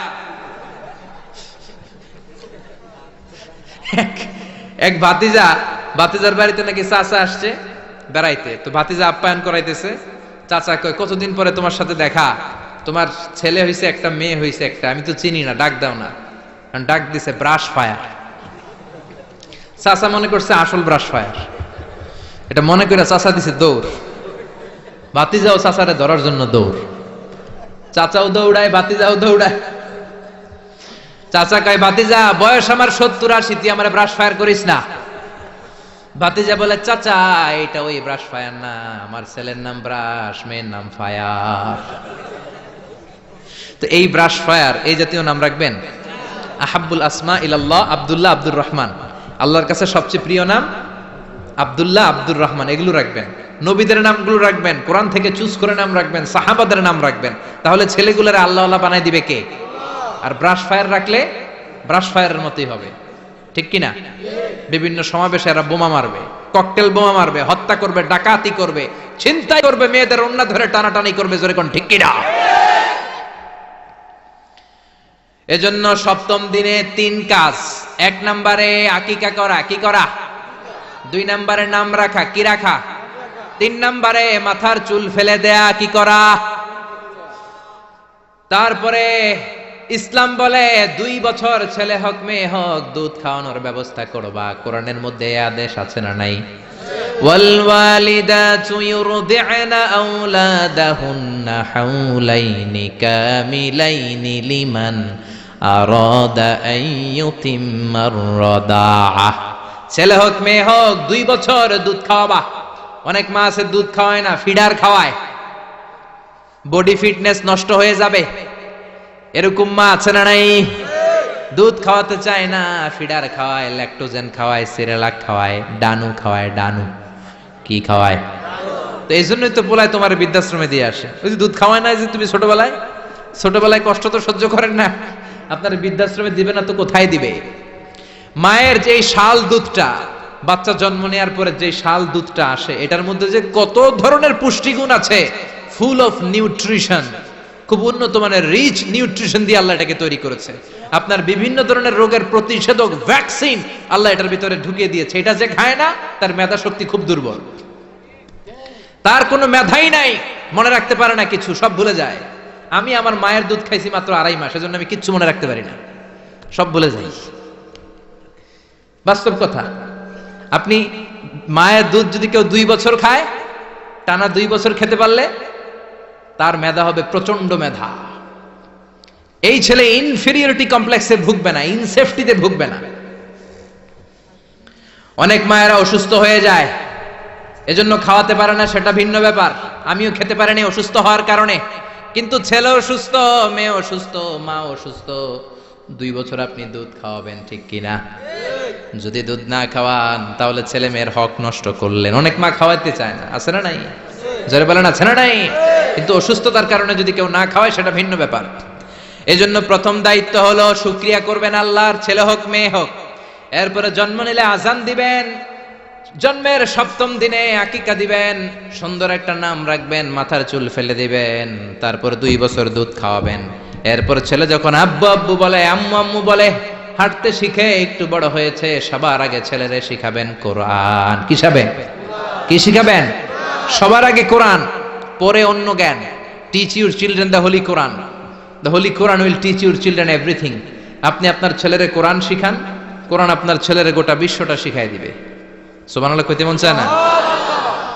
এক ভাতিজার বাড়িতে নাকি চাচা আসছে বেড়াইতে, তো ভাতিজা আপ্যায়ন করাইতেছে। চাচা কয় কতদিন পরে তোমার সাথে দেখা, তোমার ছেলে হইছে একটা মেয়ে হইছে একটা, আমি তো চিনি না, ডাক দাও না। ডাক দিছে ব্রাশ ফায়ার। চাচা মনে করছে আসল ব্রাশ ফায়ার, এটা মনে করে চাচা দিছে দৌড়। ভাতিজাও চাচারে ধরার জন্য দৌড়, চাচাও দৌড়ায় ভাতিজাও দৌড়ায়। চাচা কয় ভাতিজা বয়স আমার 70-80, তুই আমার ব্রাশ ফায়ার করিস না। ভাতিজা বলে চাচা এটা ওই ব্রাশ ফায়ার না, আমার ছেলের নাম ব্রাশ, মেয়ের নাম ফায়ার। তো এই ব্রাশ ফায়ার, এই জাতীয় নাম রাখবেন। আহাব্বুল আসমা ইলাল্লাহ আব্দুল্লাহ আব্দুর রহমান, আল্লাহর কাছে সবচেয়ে প্রিয় নাম আব্দুল্লাহ আব্দুর রহমান, এগুলো রাখবেন। নবীদের নামগুলো রাখবেন, কোরআন থেকে চুজ করে নাম রাখবেন, সাহাবাদের নাম রাখবেন। তাহলে ছেলেগুলোর আল্লাহ আল্লাহ বানাই দিবে কে? আর ব্রাশ ফায়ার রাখলে ব্রাশ ফায়ারের মতোই হবে, ঠিক কিনা? বিভিন্ন সমাবেশে এরা বোমা মারবে, ককটেল বোমা মারবে, হত্যা করবে, ডাকাতি করবে, ছিনতাই করবে, মেয়েদের ওন্না ধরে টানাটানি করবে, জোরে কোন ঠিক কিনা? এজন্য সপ্তম দিনে 3 কাজ। 1 নম্বরে আকিকা করা, কি করা? 2 নম্বরে নাম রাখা, কি রাখা? 3 নম্বরে মাথার চুল ফেলে দেয়া, কি করা? তারপরে ইসলাম বলে 2 বছর ছেলে হোক মেয়ে হোক দুধ খাওয়ানোর ব্যবস্থা করবা। কোরআনের মধ্যে এই আদেশ আছে না নাই? ওয়াল ওয়ালিদাতু ইউরদি'না আওলাদাহুন্না হাওলাইনি কামিলাইনি লিমান আরাদা আন ইউতিম্মার রাদাআহ। ছেলে হোক মেয়ে হোক 2 বছর দুধ খাওয়াবা। অনেক মা আছে দুধ খাওয়ায় না, ফিডার খাওয়ায়, বডি ফিটনেস নষ্ট হয়ে যাবে, এরকম মা আছে না নাই? দুধ খাওয়াতে চায় না, ফিডার খাওয়ায়, ল্যাকটোজেন খাওয়ায়, সিরেলাক খাওয়ায়, ডানু খাওয়ায়। ডানু কি খাওয়ায়? তো এই জন্যই তো পোলায় তোমার বৃদ্ধাশ্রমে দিয়ে আসে। ওই যে দুধ খাওয়ায় না, যে তুমি ছোটবেলায় কষ্ট তো সহ্য করেন না, আপনার বৃদ্ধাশ্রমে দিবে না তো কোথায় দিবে? মায়ের যে শাল দুধটা, বাচ্চা জন্ম নেওয়ার পরে যে শাল দুধটা আসে, এটার মধ্যে যে কত ধরনের পুষ্টিগুণ আছে, ফুল অফ নিউট্রিশন, খুব উন্নত মানের রিচ নিউট্রিশন দিয়ে আল্লাহ এটাকে তৈরি করেছে। আপনার বিভিন্ন ধরনের রোগের প্রতিষেধক ভ্যাকসিন আল্লাহ এটার ভিতরে ঢুকিয়ে দিয়েছে। এটা যে খায় না, তার মেধা শক্তি খুব দুর্বল, তার কোনো মেধাই নাই, মনে রাখতে পারে না কিছু, সব ভুলে যায়। আমি আমার মায়ের দুধ খাইছি মাত্র 2.5 মাস, এজন্য আমি কিচ্ছু মনে রাখতে পারি না, সব ভুলে যাই। বাস্তব কথা। আপনি মায়ের দুধ যদি কেউ 2 বছর খায়, টানা 2 বছর খেতে পারলে তার মেধা হবে প্রচন্ড মেধা। এই ছেলে ইনফেরিয়রিটি কমপ্লেক্সে ভুগবে না, ইনসেফটিতে ভুগবে না। অনেক মায়েরা অসুস্থ হয়ে যায়, এজন্য খাওয়াতে পারে না, সেটা ভিন্ন ব্যাপার। আমিও খেতে পারিনি অসুস্থ হওয়ার কারণে, কিন্তু ছেলে অসুস্থ, মেয়ে অসুস্থ, মা অসুস্থ, 2 বছর আপনি দুধ খাওয়াবেন, ঠিক কিনা? যদি দুধ না খাওয়ান তাহলে ছেলে মেয়ের হক নষ্ট করলেন। অনেক মা খাওয়াতে চায় না, আছে না নাই? যারা বলেন আছে না নাই? কিন্তু অসুস্থতার কারণে যদি কেউ না খাওয়ায় সেটা ভিন্ন ব্যাপার। এজন্য প্রথম দায়িত্ব হলো শুকরিয়া করবেন আল্লাহর, ছেলে হোক মেয়ে হোক। এরপরে জন্ম নিলে আজান দিবেন, জন্মের 7ম দিনে আকিকা দিবেন, সুন্দর একটা নাম রাখবেন, মাথার চুল ফেলে দিবেন, তারপর 2 বছর দুধ খাওয়াবেন। এরপর ছেলে যখন আব্বু আব্বু বলে, আম্মু আম্মু বলে, হাঁটতে শিখে একটু বড় হয়েছে, সবার আগে ছেলেরে শিখাবেন কোরআন। কি শিখাবেন? কি শিখাবেন? সবার আগে কোরআন, পরে অন্য জ্ঞান। Teach your children the Holi Quran. The Holi Quran will teach your children everything. আপনি আপনার ছেলেরে কোরআন শিখান, কোরআন আপনার ছেলেরে গোটা বিশ্বটা শিখাই দিবে। সুবহানাল্লাহ কইতে মন চায় না?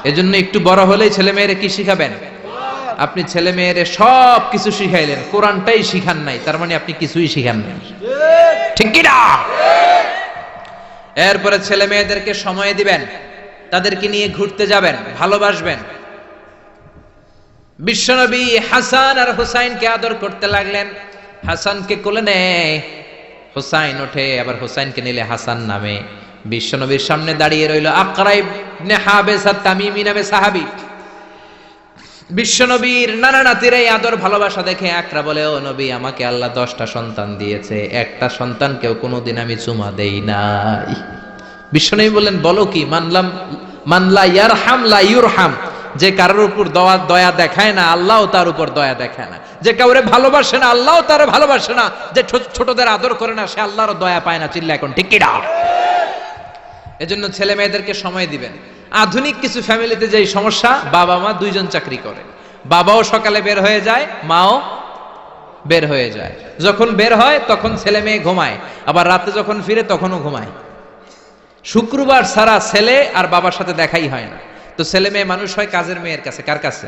এজন্য একটু বড় হলেই ছেলে মেয়েরে কি শিখাবেন? আপনি ছেলে মেয়েরে সব কিছু শিখাইলেন, কোরআনটাই শিখান নাই, তার মানে আপনি কিছুই শিখান নাই, ঠিক কি না? এরপরে ছেলে মেয়েদেরকে সময় দিবেন, তাদেরকে নিয়ে ঘুরতে যাবেন, ভালোবাসবেন। বিশ্বনবী হাসান আর হুসাইনকে আদর করতে লাগলেন। হাসানকে কোলে নেয়, হুসাইন ওঠে, আবার হুসাইনকে নিলে হাসান নামে। বিশ্বনবীর সামনে দাঁড়িয়ে রইল আকরা ইবনে হাবিস আত-তামিমি নামে সাহাবী। বিশ্বনবীর নানা নাতির এই আদর ভালোবাসা দেখে আকরা বলে, ও নবী, আমাকে আল্লাহ 10টা সন্তান দিয়েছে, একটা সন্তানকেও কোনোদিন আমি চুমা দেই নাই। বিশ্বনবী বললেন, বলো কি? মানলা ইয়ারহাম লা ইউরহাম। যে কারোর উপর দয়া দেখায় না, আল্লাহও তার উপর দয়া দেখায় না। যে কাউরে ভালোবাসে না, আল্লাহও তার ভালোবাসে না। যে ছোটদের আদর করে না, সে আল্লাহর দয়া পায় না। চিল্লা এখন ঠিক কি না? এজন্য ছেলে মেয়েদেরকে সময় দিবেন। আধুনিক কিছু ফ্যামিলিতে যে সমস্যা, বাবা মা 2 জন চাকরি করে, বাবাও সকালে বের হয়ে যায়, মাও বের হয়ে যায়। যখন বের হয় তখন ছেলে মেয়ে ঘুমায়, আবার রাতে যখন ফিরে তখনও ঘুমায়। শুক্রবার ছাড়া ছেলে আর বাবার সাথে দেখাই হয় না। তো ছেলে মেয়ে মানুষ হয় কাজের মেয়ের কাছে। কার কাছে?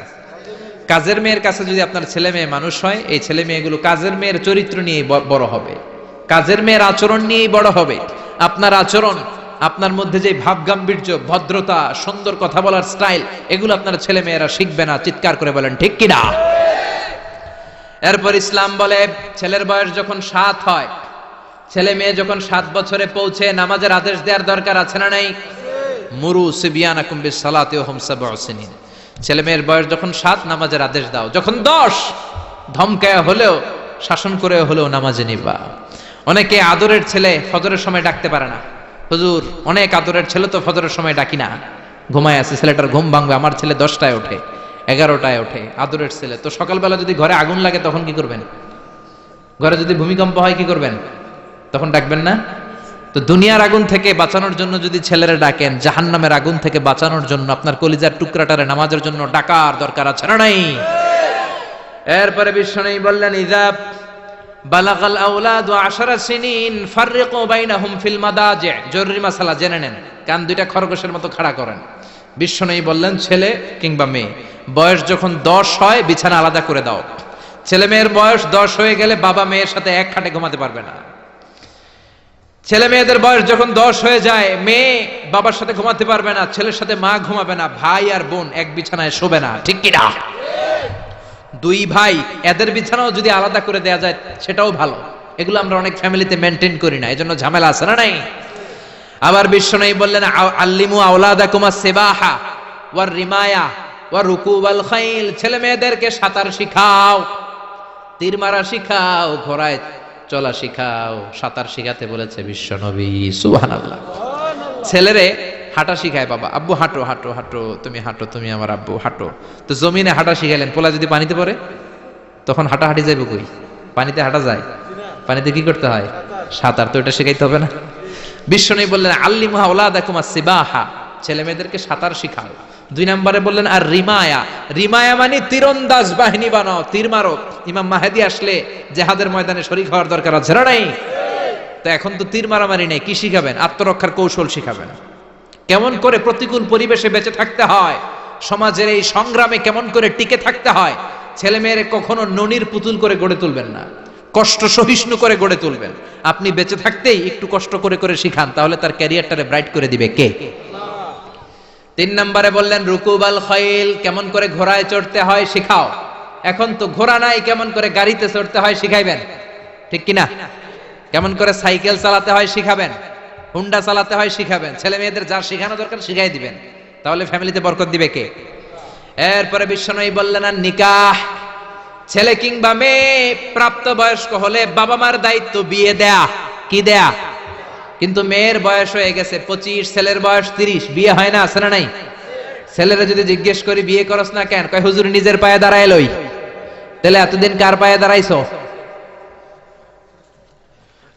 কাজের মেয়ের কাছে। যদি আপনার ছেলে মেয়ে মানুষ হয়, এই ছেলে মেয়েগুলো কাজের মেয়ের চরিত্র নিয়ে বড় হবে, কাজের মেয়ের আচরণ নিয়েই বড় হবে। আপনার আচরণ, আপনার মধ্যে যে ভাব গাম্ভীর্য, ভদ্রতা, সুন্দর কথা বলার স্টাইল, এগুলো আপনার ছেলে মেয়েরা শিখবে না। চিৎকার করে বলেন ঠিক কিনা? এরপর ইসলাম বলে, ছেলের বয়স যখন 7 হয়, ছেলে মেয়ে যখন 7 বছরে পৌঁছে, নামাজের আদেশ দেওয়ার দরকার আছে না নাই? মুরু সিবিয়ানাকুম বিসসালাতি ওয়া হুম 7 সিনিন। ছেলে মেয়ের বয়স যখন 7, নামাজের আদেশ দাও। যখন 10, ধমকায়া হলেও, শাসন করে হলেও নামাজে নিবা। অনেকে আদরের ছেলে ফজরের সময় ডাকতে পারে না, হুজুর অনেক আদরের ছেলে তো ফজরের সময় ডাকি না, ঘুমায় আছে, ছেলেটার ঘুম ভাঙবে। আমার ছেলে 10টায় ওঠে, 11টায় ওঠে, আদরের ছেলে। তো সকালবেলা যদি ঘরে আগুন লাগে তখন কি করবেন? ঘরে যদি ভূমিকম্প হয় কি করবেন? তখন ডাকবেন না? তো দুনিয়ার আগুন থেকে বাঁচানোর জন্য যদি ছেলেরা ডাকেন, জাহান্নামের আগুন থেকে বাঁচানোর জন্য আপনার কলিজার টুকরাটারে নামাজের জন্য ডাকার দরকার আছে না নাই? এরপরে বিশ্বনবী বললেন, ইযা বালাগাল আওলাদু 10 সিনিন ফাররিকু বাইনাহুম ফিল মাদাজি। জরুরি মাসালা জেনে নেন, কান দুইটা খরগোশের মতো খাড়া করেন। বিশ্বনবী বললেন, ছেলে কিংবা মেয়ে বয়স যখন 10 হয় বিছানা আলাদা করে দাও। ছেলে মেয়ের বয়স 10 হয়ে গেলে বাবা মেয়ের সাথে এক খাটে ঘুমাতে পারবে না। ছেলে মেয়েদের বয়স যখন 10 হয়ে যায়, মেয়ে বাবার সাথে ঘুমাতে পারবে না, ছেলের সাথে মা ঘুমাবে না, ভাই আর বোন এক বিছানায় শোবে না, ঠিক কি না? দুই ভাই এদের বিছানাও যদি আলাদা করে দেয়া যায় সেটাও ভালো। এগুলো আমরা অনেক ফ্যামিলিতে মেনটেন করি না, এজন্য ঝামেলা আছে না নাই? আবার বিশ্বনবী বললেন, আল্লিমু আওলাদাকুম আস-সিবাহা ওয়ার রিমায়া ওয়া রুকুবাল খাইল। ছেলে মেয়েদেরকে সাঁতার শিখাও, তীর মারা শিখাও, ঘোড়ায় চলা শিখাও। সাঁতার শিখাতে বলেছে বিশ্বনবী, সুবহানাল্লাহ। ছেলেরে হাঁটা শিখায় বাবা, আব্বু হাঁটো হাঁটো হাঁটো, তুমি হাঁটো, তুমি আমার আব্বু হাঁটো। তো জমিনে হাঁটা শিখাইলেন, পোলা যদি পানিতে পড়ে তখন হাঁটাহাঁটি যাইব কই? পানিতে হাঁটা যায়? পানিতে কি করতে হয়? সাঁতার। তো এটা শেখাইতে হবে না? বিশ্বনবী বললেন, আল্লিমু আওলাদাকুম আস-সিবাহা, ছেলে মেয়েদেরকে সাঁতার শিখাও। 2 নম্বরে বললেন, আর রিমায়া। রিমায়া মানে তীরন্দাজ বাহিনী বানাও, তীর মারো। ইমাম মাহেদী আসলে জেহাদের ময়দানে শরীক হওয়ার দরকার আছে না নাই? তো এখন তো তীর মারামারি নেই, কি শিখাবেন? আত্মরক্ষার কৌশল শিখাবেন। কেমন করে প্রতিকূল পরিবেশে বেঁচে থাকতে হয়, সমাজের এই সংগ্রামে কেমন করে টিকে থাকতে হয়। ছেলে মেয়েরে কখনো ননির পুতুল করে গড়ে তুলবেন না, কষ্ট সহিষ্ণু করে গড়ে তুলবেন। আপনি বেঁচে থাকতেই একটু কষ্ট করে করে শিখান, তাহলে তার ক্যারিয়ারটারে ব্রাইট করে দিবে কে? 3 নম্বরে বললেন, রুকুবাল খাইল, কেমন করে ঘোড়ায় চড়তে হয় শিখাও। এখন তো ঘোড়া নাই, কেমন করে গাড়িতে চড়তে হয় শিখাইবেন, ঠিক কিনা? কেমন করে সাইকেল চালাতে হয় শিখাবেন, হুন্ডা চালাতে হয় শিখাবেন। ছেলে মেয়েদের যা শেখানো দরকার শিখাই দিবেন, তাহলে ফ্যামিলিতে বরকত দিবে কে? এরপরে বিশ্বনবী বললেন, আর নিকাহ। ছেলে কিংবা মেয়ে প্রাপ্তবয়স্ক হলে বাবা মার দায়িত্ব বিয়ে দেয়া। কি দেয়া? কিন্তু মেয়ের বয়স হয়ে গেছে 25, ছেলের বয়স 30, বিয়ে হয় না, আছে না নাই? ছেলেরা যদি জিজ্ঞেস করি বিয়ে করস না কেন, কয় হুজুর নিজের পায়ে দাঁড়ায় লই। তাহলে এতদিন কার পায়ে দাঁড়াইছো?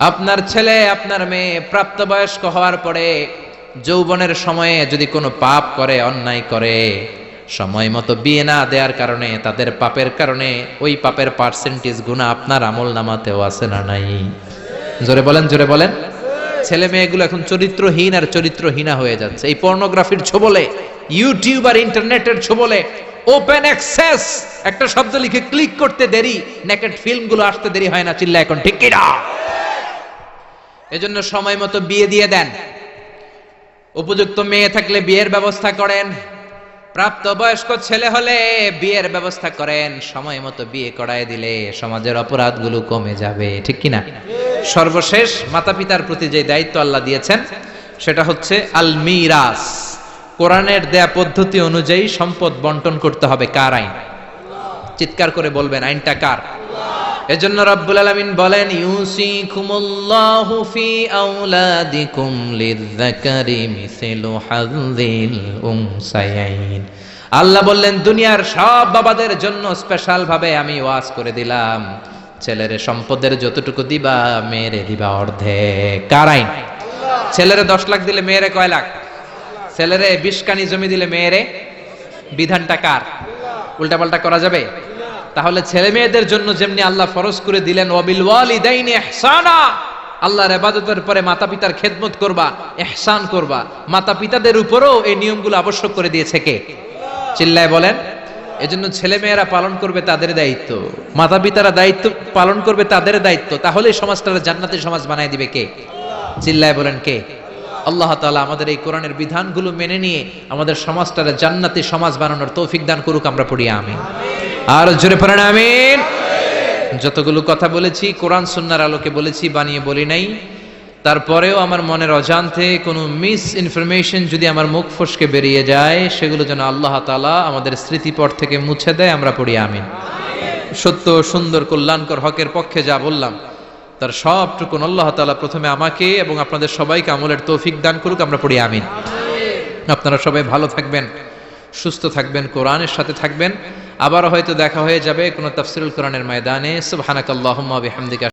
আপনার ছেলে আপনার মেয়ে প্রাপ্তবয়স্ক হওয়ার পরে যৌবনের সময়ে যদি কোনো পাপ করে, অন্যায় করে, সময় মতো বিয়ে না দেওয়ার কারণে, তাদের পাপের কারণে ওই পাপের পার্সেন্টেজ গুনাহ আপনার আমল নামাতেও আছে না নাই? জোরে বলেন, জোরে বলেন। ছেলে মেয়েগুলো এখন চরিত্রহীন আর চরিত্রহীনা হয়ে যাচ্ছে এই পর্নোগ্রাফির ছোবলে, ইউটিউব আর ইন্টারনেটের ছোবলে। ওপেন অ্যাক্সেস একটা শব্দ লিখে ক্লিক করতে দেরি, নেকেড ফিল্মগুলো আসতে দেরি হয় না, চিল্লা এখন ঠিক কি না? এজন্য সময় মতো বিয়ে দিয়ে দেন। উপযুক্ত মেয়ে থাকলে বিয়ের ব্যবস্থা করেন, প্রাপ্তবয়স্ক ছেলে হলে বিয়ের ব্যবস্থা করেন। সময় মতো বিয়ে করায় দিলে সমাজের অপরাধগুলো কমে যাবে, ঠিক কিনা? সর্বশেষ মাতা পিতার প্রতি যে দায়িত্ব আল্লাহ দিয়েছেন সেটা হচ্ছে আল মিরাস। কোরআনের দেয়া পদ্ধতি অনুযায়ী সম্পদ বন্টন করতে হবে। কার আইন? চিৎকার করে বলবেন, আইনটা কার? এজন্য রব্বুল আলামিন বলেন, ইউসিকুমুল্লাহু ফি আওলাদিকুম লিযযাকারি মিসলু হাযযিল উনসায়াইন। আল্লাহ বললেন, দুনিয়ার সব বাবাদের জন্য স্পেশাল ভাবে আমি ওয়াজ করে দিলাম, ছেলেরে সম্পদের যতটুকু দিবা মেয়েরে দিবা অর্ধেক। কার আইন? ছেলেরে 10 লাখ দিলে মেয়েরে কয় লাখ? ছেলেরে 20 কানি জমি দিলে মেয়েরে? বিধানটা কার? উল্টাপাল্টা করা যাবে? তাহলে ছেলে মেয়েদের জন্য যেমনি আল্লাহ ফরজ করে দিলেন, ওয়াবিল ওয়ালিদাইনি ইহসানা, আল্লাহর ইবাদতের পরে মাতা পিতার খেদমত করবা, ইহসান করবা, মাতা পিতাদের উপরও এই নিয়মগুলো আবশ্যক করে দিয়েছে কে? চিল্লায় বলেন। এজন্য ছেলে মেয়েরা পালন করবে তাদের দায়িত্ব, মাতা পিতারা দায়িত্ব পালন করবে তাদের দায়িত্ব। তাহলে সমাজটাকে জান্নাতের সমাজ বানায় দিবে কে? চিল্লায় বলেন কে? আল্লাহ তাআলা আমাদের এই কোরআনের বিধানগুলো মেনে নিয়ে আমাদের সমাজটাকে জান্নাতি সমাজ বানানোর তৌফিক দান করুক। আমরা পড়ি আমিন। আর জোরে পড়েন আমিন। যতগুলো কথা বলেছি কোরআন সুন্নাহর আলোকে বলেছি, বানিয়ে বলি নাই। তারপরেও আমার মনের অজান্তে কোনো মিস ইনফরমেশন যদি আমার মুখ ফসকে বেরিয়ে যায়, সেগুলো যেন আল্লাহ তাআলা আমাদের স্মৃতিপট থেকে মুছে দেয়। আমরা পড়ি আমিন। সত্য, সুন্দর, কল্যাণকর, হকের পক্ষে যা বললাম তার সবটুকুন আল্লাহ তাআলা প্রথমে আমাকে এবং আপনাদের সবাইকে আমলের তৌফিক দান করুক। আমরা পড়ি আমিন। আপনারা সবাই ভালো থাকবেন, সুস্থ থাকবেন, কোরআনের সাথে থাকবেন। আবার হয়তো দেখা হয়ে যাবে কোনো তাফসিরুল কোরআনের ময়দানে। সুবহানাকাল্লাহুম্মা ওয়া বিহামদিকা।